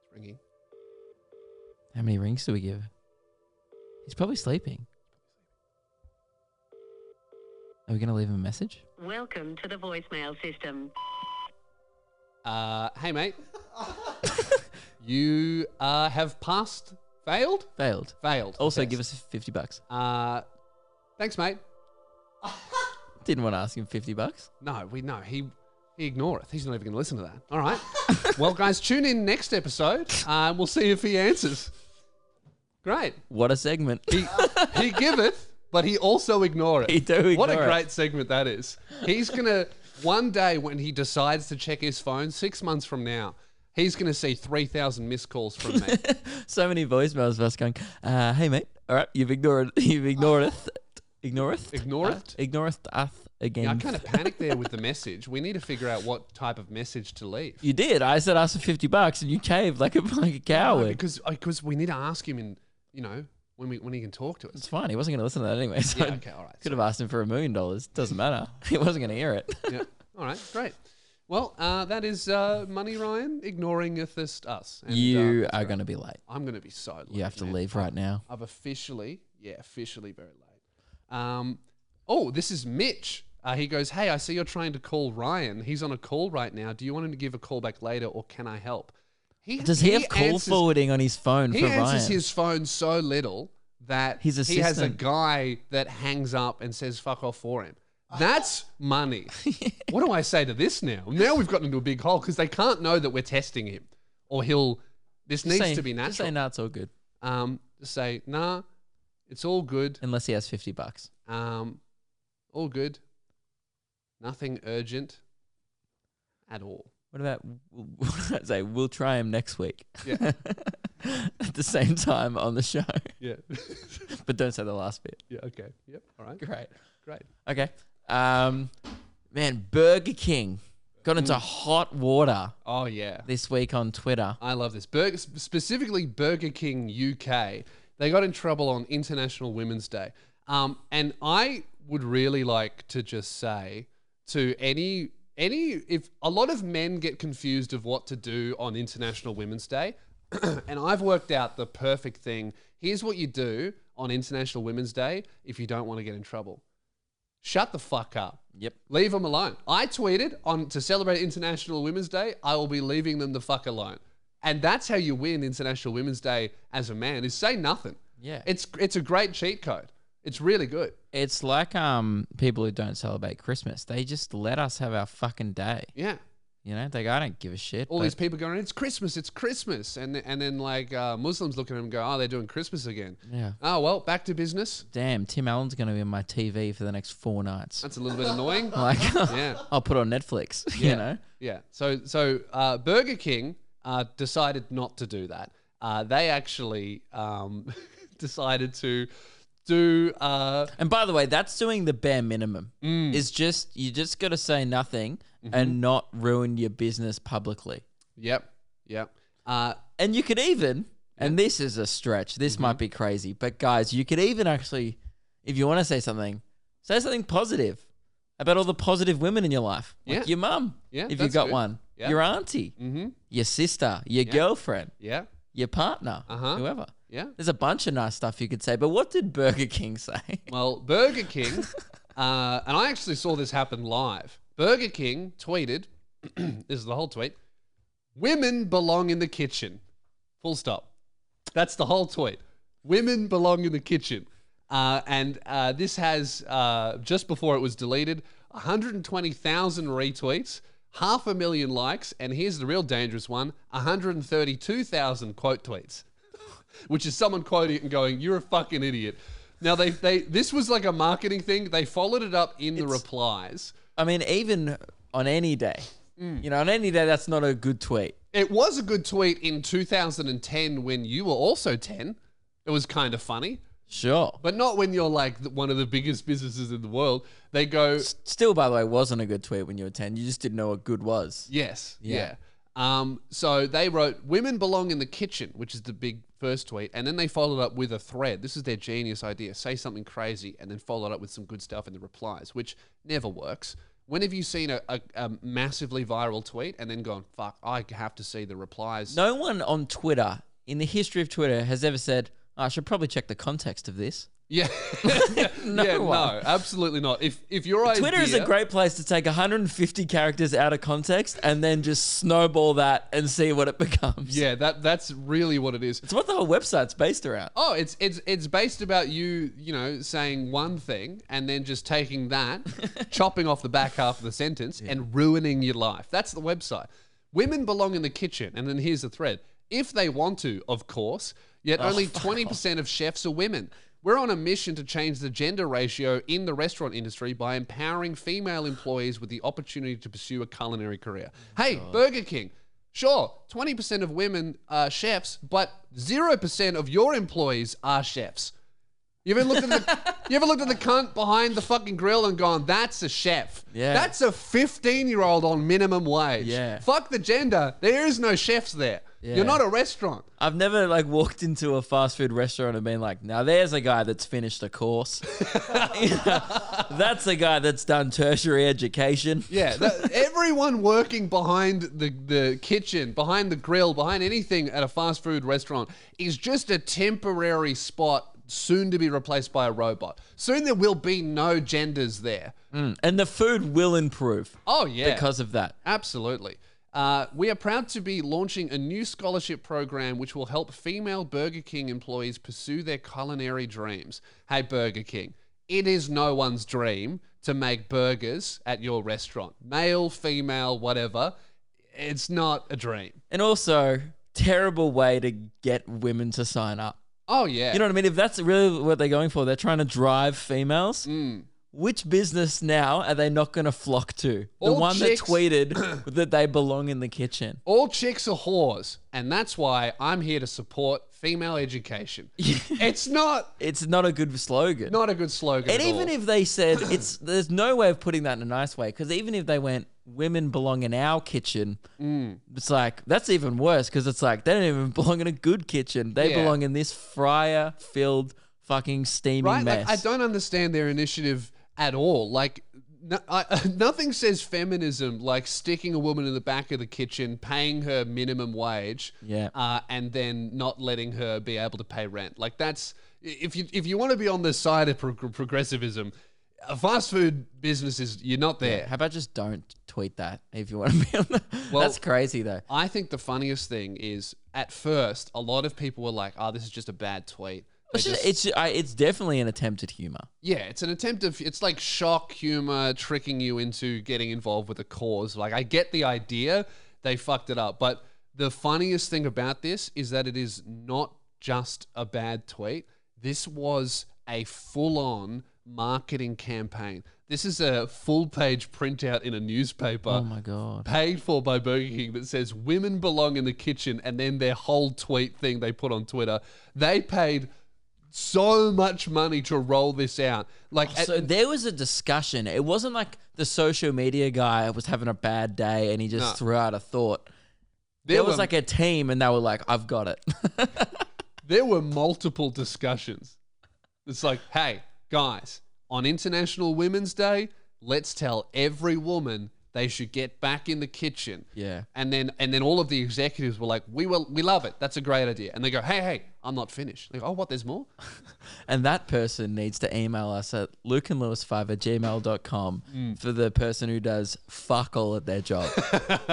[SPEAKER 1] It's ringing.
[SPEAKER 2] How many rings do we give? He's probably sleeping. Are we going to leave him a message?
[SPEAKER 5] Welcome to the voicemail system.
[SPEAKER 1] Hey, mate. You have failed?
[SPEAKER 2] Failed.
[SPEAKER 1] Failed.
[SPEAKER 2] Also,
[SPEAKER 1] Yes.
[SPEAKER 2] give us $50.
[SPEAKER 1] Thanks, mate.
[SPEAKER 2] Didn't want to ask him $50.
[SPEAKER 1] No, he ignoreth. He's not even going to listen to that. All right. Well, guys, tune in next episode. We'll see if he answers. Great.
[SPEAKER 2] What a segment.
[SPEAKER 1] He giveth, but he also ignoreth.
[SPEAKER 2] He do
[SPEAKER 1] What a
[SPEAKER 2] ignore it.
[SPEAKER 1] great segment that is. He's going to, one day when he decides to check his phone, 6 months from now, he's going to see 3,000 missed calls from me.
[SPEAKER 2] So many voicemails of us going, hey, mate. All right, you've ignored us again.
[SPEAKER 1] Yeah, I kind of panicked there with the message. We need to figure out what type of message to leave.
[SPEAKER 2] You did. I said ask for $50 and you caved like a coward.
[SPEAKER 1] No, because we need to ask him in, when he can talk to us.
[SPEAKER 2] It's fine. He wasn't going to listen to that anyway. So
[SPEAKER 1] Yeah, okay, all right.
[SPEAKER 2] could have asked him for $1 million. Doesn't matter. He wasn't going to hear it.
[SPEAKER 1] Yeah. All right, great. Well, that is Money Ryan ignoring us. And,
[SPEAKER 2] You
[SPEAKER 1] that's
[SPEAKER 2] are
[SPEAKER 1] great.
[SPEAKER 2] going to be late.
[SPEAKER 1] I'm going to be so late.
[SPEAKER 2] You have to
[SPEAKER 1] man.
[SPEAKER 2] leave right now.
[SPEAKER 1] I've officially very late. This is Mitch. He goes, hey, I see you're trying to call Ryan. He's on a call right now. Do you want him to give a call back later or can I help?
[SPEAKER 2] Does he have call forwarding on his phone
[SPEAKER 1] He
[SPEAKER 2] for
[SPEAKER 1] answers
[SPEAKER 2] Ryan?
[SPEAKER 1] his phone so little that
[SPEAKER 2] His
[SPEAKER 1] he has a
[SPEAKER 2] assistant.
[SPEAKER 1] guy that hangs up and says fuck off for him. That's money. What do I say to this now? Now we've gotten into a big hole because they can't know that we're testing him or this needs to be natural.
[SPEAKER 2] Just say, nah, it's all good.
[SPEAKER 1] Just say, nah, it's all good.
[SPEAKER 2] Unless he has $50.
[SPEAKER 1] All good. Nothing urgent at all.
[SPEAKER 2] What about, say, we'll try him next week.
[SPEAKER 1] Yeah.
[SPEAKER 2] At the same time on the show.
[SPEAKER 1] Yeah.
[SPEAKER 2] But don't say the last bit.
[SPEAKER 1] Yeah. Okay. Yep. All right.
[SPEAKER 2] Great.
[SPEAKER 1] Great.
[SPEAKER 2] Okay. Man, Burger King got into hot water
[SPEAKER 1] Oh yeah.
[SPEAKER 2] this week on Twitter.
[SPEAKER 1] I love this. Specifically Burger King UK. They got in trouble on International Women's Day. And I would really like to just say to if a lot of men get confused of what to do on International Women's Day, and I've worked out the perfect thing. Here's what you do on International Women's Day if you don't want to get in trouble. Shut the fuck up.
[SPEAKER 2] Yep.
[SPEAKER 1] Leave them alone. I tweeted to celebrate International Women's Day, I will be leaving them the fuck alone. And that's how you win International Women's Day as a man, is say nothing.
[SPEAKER 2] Yeah.
[SPEAKER 1] It's a great cheat code. It's really good.
[SPEAKER 2] It's like people who don't celebrate Christmas. They just let us have our fucking day.
[SPEAKER 1] Yeah.
[SPEAKER 2] You know, they go, I don't give a shit.
[SPEAKER 1] All
[SPEAKER 2] but
[SPEAKER 1] these people going, it's Christmas. And then like Muslims look at them and go, oh, they're doing Christmas again.
[SPEAKER 2] Yeah.
[SPEAKER 1] Oh, well, back to business.
[SPEAKER 2] Damn, Tim Allen's going to be on my TV for the next 4 nights.
[SPEAKER 1] That's a little bit annoying.
[SPEAKER 2] Like,
[SPEAKER 1] Yeah.
[SPEAKER 2] I'll put it on Netflix,
[SPEAKER 1] Yeah.
[SPEAKER 2] you know?
[SPEAKER 1] Yeah. So Burger King decided not to do that. They actually decided to do.
[SPEAKER 2] And by the way, that's doing the bare minimum.
[SPEAKER 1] Mm.
[SPEAKER 2] Is just, you just got to say nothing and not ruin your business publicly.
[SPEAKER 1] Yep.
[SPEAKER 2] And you could even, and this is a stretch, this might be crazy, but guys, you could even actually, if you want to say something positive about all the positive women in your life. Like
[SPEAKER 1] Yeah.
[SPEAKER 2] your mum,
[SPEAKER 1] Yeah,
[SPEAKER 2] if you've
[SPEAKER 1] that's
[SPEAKER 2] got
[SPEAKER 1] good.
[SPEAKER 2] one.
[SPEAKER 1] Yeah.
[SPEAKER 2] Your auntie, your sister, your girlfriend,
[SPEAKER 1] Yeah.
[SPEAKER 2] your partner,
[SPEAKER 1] Uh-huh.
[SPEAKER 2] whoever.
[SPEAKER 1] Yeah.
[SPEAKER 2] There's a bunch of nice stuff you could say, but what did Burger King say?
[SPEAKER 1] Well, Burger King, and I actually saw this happen live. Burger King tweeted, this is the whole tweet, women belong in the kitchen. Full stop. That's the whole tweet. Women belong in the kitchen. And this has, just before it was deleted, 120,000 retweets, 500,000 likes, and here's the real dangerous one, 132,000 quote tweets, which is someone quoting it and going, you're a fucking idiot. Now, this was like a marketing thing. They followed it up in the replies.
[SPEAKER 2] I mean, even on any day, on any day, that's not a good tweet.
[SPEAKER 1] It was a good tweet in 2010 when you were also 10. It was kind of funny.
[SPEAKER 2] Sure.
[SPEAKER 1] But not when you're like one of the biggest businesses in the world. They go,
[SPEAKER 2] Still, by the way, wasn't a good tweet when you were 10. You just didn't know what good was.
[SPEAKER 1] yes, yeah. So they wrote, "Women belong in the kitchen," which is the big first tweet. And then they followed up with a thread. This is their genius idea. Say something crazy and then followed up with some good stuff in the replies, which never works. When have you seen a massively viral tweet and then gone, fuck, I have to see the replies?
[SPEAKER 2] No one on Twitter, in the history of Twitter, has ever said, I should probably check the context of this.
[SPEAKER 1] Yeah. No, absolutely not. If your
[SPEAKER 2] Twitter
[SPEAKER 1] idea...
[SPEAKER 2] is a great place to take 150 characters out of context and then just snowball that and see what it becomes.
[SPEAKER 1] Yeah, that's really what it is.
[SPEAKER 2] It's what the whole website's based around.
[SPEAKER 1] Oh, it's based about you saying one thing and then just taking that, chopping off the back half of the sentence and ruining your life. That's the website. Women belong in the kitchen. And then here's the thread. If they want to, of course, yet only 20% of chefs are women. We're on a mission to change the gender ratio in the restaurant industry by empowering female employees with the opportunity to pursue a culinary career. Hey, Burger King, sure, 20% of women are chefs, but 0% of your employees are chefs. You ever looked at the cunt behind the fucking grill and gone, that's a chef?
[SPEAKER 2] Yeah.
[SPEAKER 1] That's a 15-year-old on minimum wage.
[SPEAKER 2] Yeah.
[SPEAKER 1] Fuck the gender. There is no chefs there.
[SPEAKER 2] Yeah.
[SPEAKER 1] You're not a restaurant.
[SPEAKER 2] I've never walked into a fast food restaurant and been like, now there's a guy that's finished a course. That's a guy that's done tertiary education.
[SPEAKER 1] Yeah, everyone working behind the kitchen, behind the grill, behind anything at a fast food restaurant is just a temporary spot, soon to be replaced by a robot. Soon there will be no genders there.
[SPEAKER 2] And the food will improve.
[SPEAKER 1] Oh, yeah.
[SPEAKER 2] Because of that.
[SPEAKER 1] Absolutely. We are proud to be launching a new scholarship program which will help female Burger King employees pursue their culinary dreams. Hey, Burger King, it is no one's dream to make burgers at your restaurant. Male, female, whatever. It's not a dream.
[SPEAKER 2] And also, terrible way to get women to sign up.
[SPEAKER 1] Oh, yeah.
[SPEAKER 2] You know what I mean? If that's really what they're going for, they're trying to drive females. Which business now are they not going to flock to? The
[SPEAKER 1] All
[SPEAKER 2] one
[SPEAKER 1] chicks-
[SPEAKER 2] that tweeted that they belong in the kitchen.
[SPEAKER 1] All chicks are whores, and that's why I'm here to support female education. It's not
[SPEAKER 2] a good slogan.
[SPEAKER 1] a good slogan
[SPEAKER 2] And
[SPEAKER 1] at
[SPEAKER 2] even
[SPEAKER 1] all.
[SPEAKER 2] if they said there's no way of putting that in a nice way, because even if they went, women belong in our kitchen, it's like, that's even worse, because it's like, they don't even belong in a good kitchen. They
[SPEAKER 1] Yeah.
[SPEAKER 2] belong in this fryer-filled fucking steaming
[SPEAKER 1] right?
[SPEAKER 2] mess.
[SPEAKER 1] Like, I don't understand their initiative at all. Like, nothing says feminism like sticking a woman in the back of the kitchen, paying her minimum wage, and then not letting her be able to pay rent. Like, that's if you want to be on the side of progressivism, a fast food business you're not there.
[SPEAKER 2] How about just don't tweet that if you want to be on the...
[SPEAKER 1] Well,
[SPEAKER 2] that's crazy, though.
[SPEAKER 1] I think the funniest thing is at first a lot of people were like, "Oh, this is just a bad tweet."
[SPEAKER 2] It's definitely an attempt at humor.
[SPEAKER 1] Yeah, it's an attempt it's like shock humor, tricking you into getting involved with a cause. Like, I get the idea, they fucked it up. But the funniest thing about this is that it is not just a bad tweet. This was a full-on marketing campaign. This is a full-page printout in a newspaper.
[SPEAKER 2] Oh my God.
[SPEAKER 1] Paid for by Burger King that says women belong in the kitchen, and then their whole tweet thing they put on Twitter. They paid so much money to roll this out. Like,
[SPEAKER 2] So there was a discussion. It wasn't like the social media guy was having a bad day and he just threw out a thought. There was like a team and they were like, I've got it.
[SPEAKER 1] There were multiple discussions. It's like, hey, guys, on International Women's Day, let's tell every woman they should get back in the kitchen.
[SPEAKER 2] Yeah.
[SPEAKER 1] And then all of the executives were like, we love it. That's a great idea. And they go, hey, I'm not finished. They go, oh, what, there's more?
[SPEAKER 2] And that person needs to email us at lukeandlewis5@gmail.com for the person who does fuck all at their job.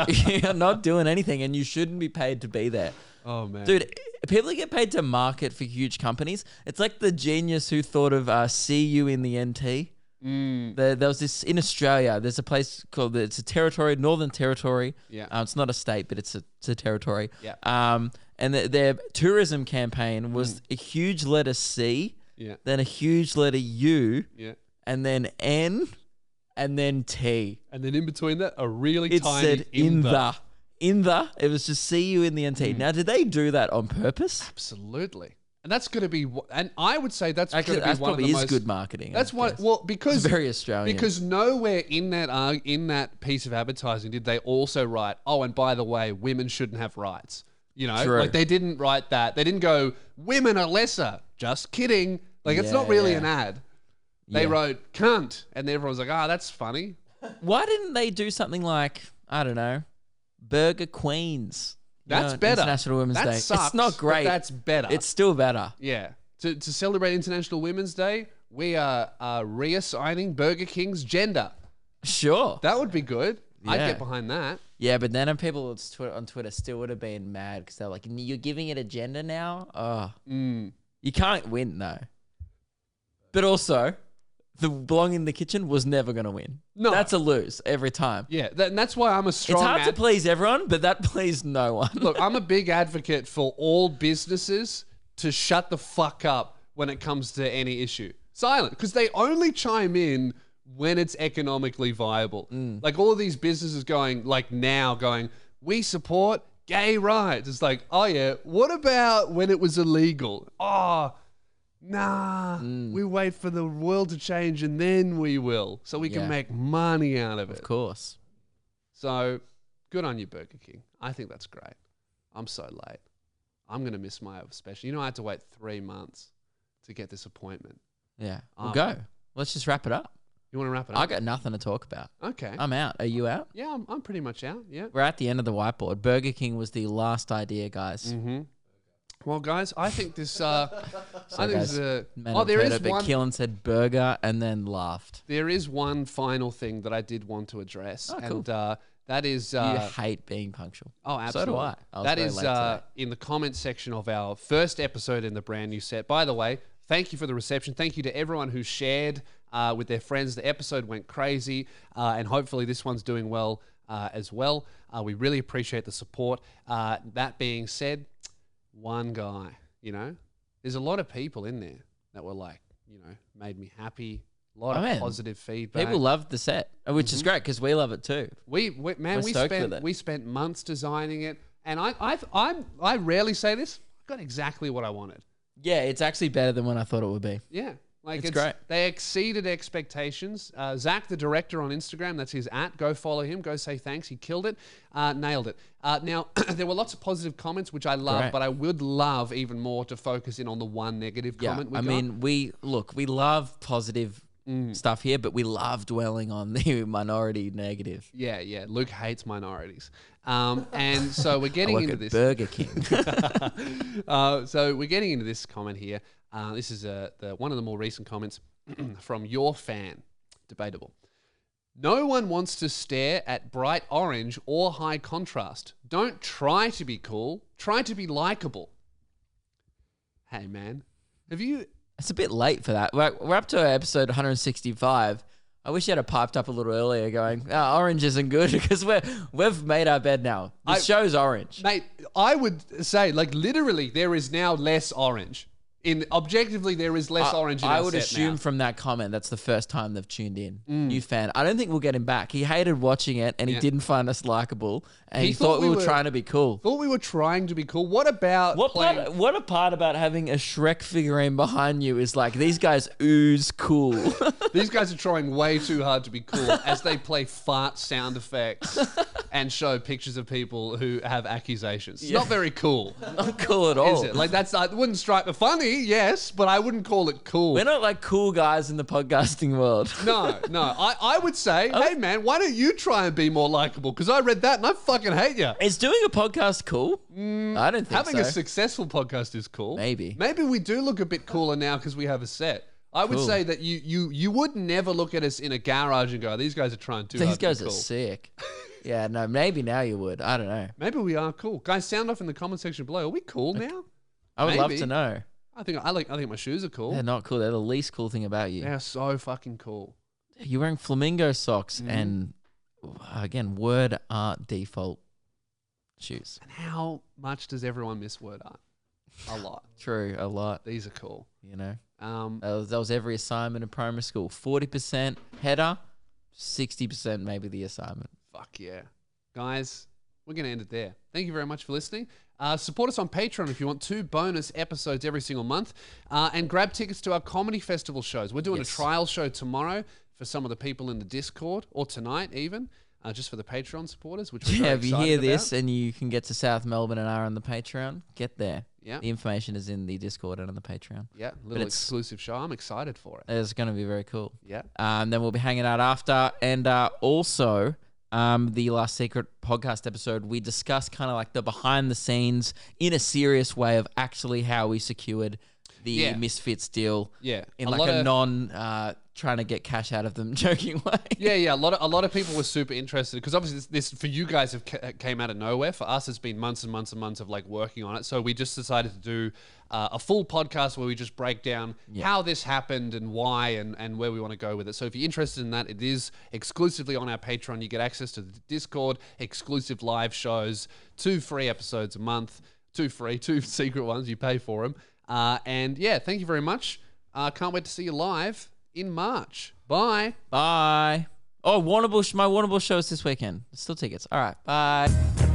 [SPEAKER 2] You're not doing anything and you shouldn't be paid to be there.
[SPEAKER 1] Oh, man.
[SPEAKER 2] Dude, people get paid to market for huge companies. It's like the genius who thought of see you in the NT. There was this in Australia. There's a place called it's a territory, Northern Territory.
[SPEAKER 1] Yeah.
[SPEAKER 2] It's not a state, but it's a territory.
[SPEAKER 1] Yeah.
[SPEAKER 2] And their tourism campaign was a huge letter C, then a huge letter U, and then N, and then T.
[SPEAKER 1] And then in between that, a really
[SPEAKER 2] It
[SPEAKER 1] tiny
[SPEAKER 2] said in the. It was just see you in the NT. Now, did they do that on purpose?
[SPEAKER 1] Absolutely. And that's going to be, and I would say that's going to be
[SPEAKER 2] That
[SPEAKER 1] one of
[SPEAKER 2] probably
[SPEAKER 1] the
[SPEAKER 2] is
[SPEAKER 1] most
[SPEAKER 2] good marketing.
[SPEAKER 1] That's
[SPEAKER 2] I
[SPEAKER 1] what.
[SPEAKER 2] guess.
[SPEAKER 1] Well, because
[SPEAKER 2] It's very Australian.
[SPEAKER 1] Because nowhere in that piece of advertising did they also write, "Oh, and by the way, women shouldn't have rights." You know,
[SPEAKER 2] True.
[SPEAKER 1] like they didn't write that. They didn't go, "Women are lesser." Just kidding. Like it's not really an ad. They wrote "cunt," and everyone was like, "Ah, that's funny."
[SPEAKER 2] Why didn't they do something like, I don't know, Burger Queens?
[SPEAKER 1] That's better.
[SPEAKER 2] International Women's
[SPEAKER 1] That
[SPEAKER 2] Day.
[SPEAKER 1] sucks,
[SPEAKER 2] It's not
[SPEAKER 1] but
[SPEAKER 2] great.
[SPEAKER 1] that's better.
[SPEAKER 2] It's still better.
[SPEAKER 1] Yeah. To celebrate International Women's Day, we are reassigning Burger King's gender.
[SPEAKER 2] Sure.
[SPEAKER 1] That would be good. I'd
[SPEAKER 2] Yeah.
[SPEAKER 1] get behind that.
[SPEAKER 2] Yeah, but then people on Twitter still would have been mad because they're like, "You're giving it a gender now? Oh. You can't win, though." But also, the Belong in the Kitchen was never going to win.
[SPEAKER 1] No.
[SPEAKER 2] That's a lose every time.
[SPEAKER 1] Yeah, and that's why I'm a strong.
[SPEAKER 2] It's hard to please everyone, but that pleased no one.
[SPEAKER 1] Look, I'm a big advocate for all businesses to shut the fuck up when it comes to any issue. Silent, because they only chime in when it's economically viable. Like all of these businesses going, we support gay rights. It's like, oh yeah, what about when it was illegal? Oh, nah, we wait for the world to change and then we will, so we can
[SPEAKER 2] Yeah.
[SPEAKER 1] make money out of it.
[SPEAKER 2] Of course.
[SPEAKER 1] So, good on you, Burger King. I think that's great. I'm so late. I'm going to miss my special. You know, I had to wait 3 months to get this appointment.
[SPEAKER 2] Yeah. We'll
[SPEAKER 1] Um,
[SPEAKER 2] go. Let's just wrap it up.
[SPEAKER 1] You want to wrap it up?
[SPEAKER 2] I got nothing to talk about.
[SPEAKER 1] Okay.
[SPEAKER 2] I'm out. Are you out?
[SPEAKER 1] Yeah, I'm pretty much out. Yeah.
[SPEAKER 2] We're at the end of the whiteboard. Burger King was the last idea, guys.
[SPEAKER 1] Mm-hmm. Well, guys, I think this. I think
[SPEAKER 2] guys,
[SPEAKER 1] this is
[SPEAKER 2] Men
[SPEAKER 1] oh,
[SPEAKER 2] have
[SPEAKER 1] there
[SPEAKER 2] heard
[SPEAKER 1] is
[SPEAKER 2] it, but
[SPEAKER 1] one.
[SPEAKER 2] Keelan said burger and then laughed.
[SPEAKER 1] There is one final thing that I did want to address,
[SPEAKER 2] Oh, cool.
[SPEAKER 1] and that is.
[SPEAKER 2] You hate being punctual.
[SPEAKER 1] Oh, absolutely.
[SPEAKER 2] So do I. I was
[SPEAKER 1] That
[SPEAKER 2] very
[SPEAKER 1] is
[SPEAKER 2] late today.
[SPEAKER 1] in the comments section of our first episode in the brand new set. By the way, thank you for the reception. Thank you to everyone who shared with their friends. The episode went crazy, and hopefully this one's doing well as well. We really appreciate the support. That being said, one guy, there's a lot of people in there that were like, made me happy. A lot of positive feedback.
[SPEAKER 2] People loved the set, which is great because we love it too.
[SPEAKER 1] We
[SPEAKER 2] stoked with it.
[SPEAKER 1] spent months designing it, and I rarely say this. I got exactly what I wanted.
[SPEAKER 2] Yeah, it's actually better than when I thought it would be.
[SPEAKER 1] Yeah, like
[SPEAKER 2] It's great.
[SPEAKER 1] They exceeded expectations. Zach, the director on Instagram, that's his @ Go follow him. Go say thanks. He killed it. Nailed it. Now there were lots of positive comments, which I love,
[SPEAKER 2] Great.
[SPEAKER 1] but I would love even more to focus in on the one negative comment.
[SPEAKER 2] I mean, we love positive stuff here, but we love dwelling on the minority negative.
[SPEAKER 1] yeah. Luke hates minorities, and so we're
[SPEAKER 2] I
[SPEAKER 1] getting
[SPEAKER 2] work
[SPEAKER 1] into
[SPEAKER 2] at
[SPEAKER 1] this.
[SPEAKER 2] Burger King.
[SPEAKER 1] So we're getting into this comment here. This is one of the more recent comments from your fan. Debatable. No one wants to stare at bright orange or high contrast. Don't try to be cool. Try to be likable. Hey, man. Have you...
[SPEAKER 2] It's a bit late for that. We're up to episode 165. I wish you had piped up a little earlier going, orange isn't good because we've made our bed now. The show's orange.
[SPEAKER 1] Mate, I would say, literally, there is now less orange. Objectively, there is less orange in
[SPEAKER 2] I
[SPEAKER 1] our
[SPEAKER 2] would
[SPEAKER 1] set
[SPEAKER 2] assume
[SPEAKER 1] now.
[SPEAKER 2] from that comment that's the first time they've tuned in. New fan. I don't think we'll get him back. He hated watching it and he didn't find us likable and he thought we were trying to be cool.
[SPEAKER 1] Thought we were trying to be cool. What about
[SPEAKER 2] What a part about having a Shrek figurine behind you is like these guys ooze cool.
[SPEAKER 1] These guys are trying way too hard to be cool as they play fart sound effects and show pictures of people who have accusations. It's not very cool.
[SPEAKER 2] Not cool at all.
[SPEAKER 1] Is it? Like it wouldn't strike me funny, yes, but I wouldn't call it cool.
[SPEAKER 2] We're not like cool guys in the podcasting world.
[SPEAKER 1] No. I would say, hey man, why don't you try and be more likable? Because I read that and I fucking hate you.
[SPEAKER 2] Is doing a podcast cool? I don't think
[SPEAKER 1] Having
[SPEAKER 2] so.
[SPEAKER 1] a successful podcast is cool.
[SPEAKER 2] Maybe
[SPEAKER 1] we do look a bit cooler now because we have a set. I would say that you would never look at us in a garage and go, these guys are trying too hard
[SPEAKER 2] These
[SPEAKER 1] to be
[SPEAKER 2] guys
[SPEAKER 1] cool.
[SPEAKER 2] are sick. Yeah, no, maybe now you would. I don't know.
[SPEAKER 1] Maybe we are cool. Guys, sound off in the comment section below. Are we cool now?
[SPEAKER 2] I would love
[SPEAKER 1] Maybe.
[SPEAKER 2] to know.
[SPEAKER 1] I think my shoes are cool.
[SPEAKER 2] They're not cool. They're the least cool thing about you.
[SPEAKER 1] They're so fucking cool.
[SPEAKER 2] You're wearing flamingo socks and, again, word art default shoes.
[SPEAKER 1] And how much does everyone miss word art? A lot.
[SPEAKER 2] True, a lot.
[SPEAKER 1] These are cool.
[SPEAKER 2] You know,
[SPEAKER 1] Um,
[SPEAKER 2] that was every assignment in primary school. 40% header, 60% maybe the assignment.
[SPEAKER 1] fuck yeah. Guys, we're going to end it there. Thank you very much for listening. Support us on Patreon if you want 2 bonus episodes every single month. And grab tickets to our comedy festival shows. We're doing a trial show tomorrow for some of the people in the Discord, or tonight even, just for the Patreon supporters, which we're very
[SPEAKER 2] if you
[SPEAKER 1] excited
[SPEAKER 2] hear this
[SPEAKER 1] about.
[SPEAKER 2] and you can get to South Melbourne and are on the Patreon, get there.
[SPEAKER 1] Yeah.
[SPEAKER 2] The information is in the Discord and on the Patreon.
[SPEAKER 1] Yeah, little exclusive show. I'm excited for it.
[SPEAKER 2] It's going to be very cool.
[SPEAKER 1] Yeah.
[SPEAKER 2] Then we'll be hanging out after. And also, the Last Secret podcast episode, we discussed kind of like the behind the scenes in a serious way of actually how we secured the Misfits deal.
[SPEAKER 1] Yeah.
[SPEAKER 2] In like a non trying to get cash out of them joking way.
[SPEAKER 1] Yeah. A lot of people were super interested because obviously this for you guys came out of nowhere. For us, it's been months and months and months of like working on it. So we just decided to do a full podcast where we just break down how this happened and why and where we want to go with it. So if you're interested in that, it is exclusively on our Patreon. You get access to the Discord, exclusive live shows, 2 free episodes a month, 2 free, 2 secret ones. You pay for them. And yeah, thank you very much. Can't wait to see you live in March. Bye.
[SPEAKER 2] Bye. Oh, my Warrnambool show is this weekend. Still tickets. All right. Bye.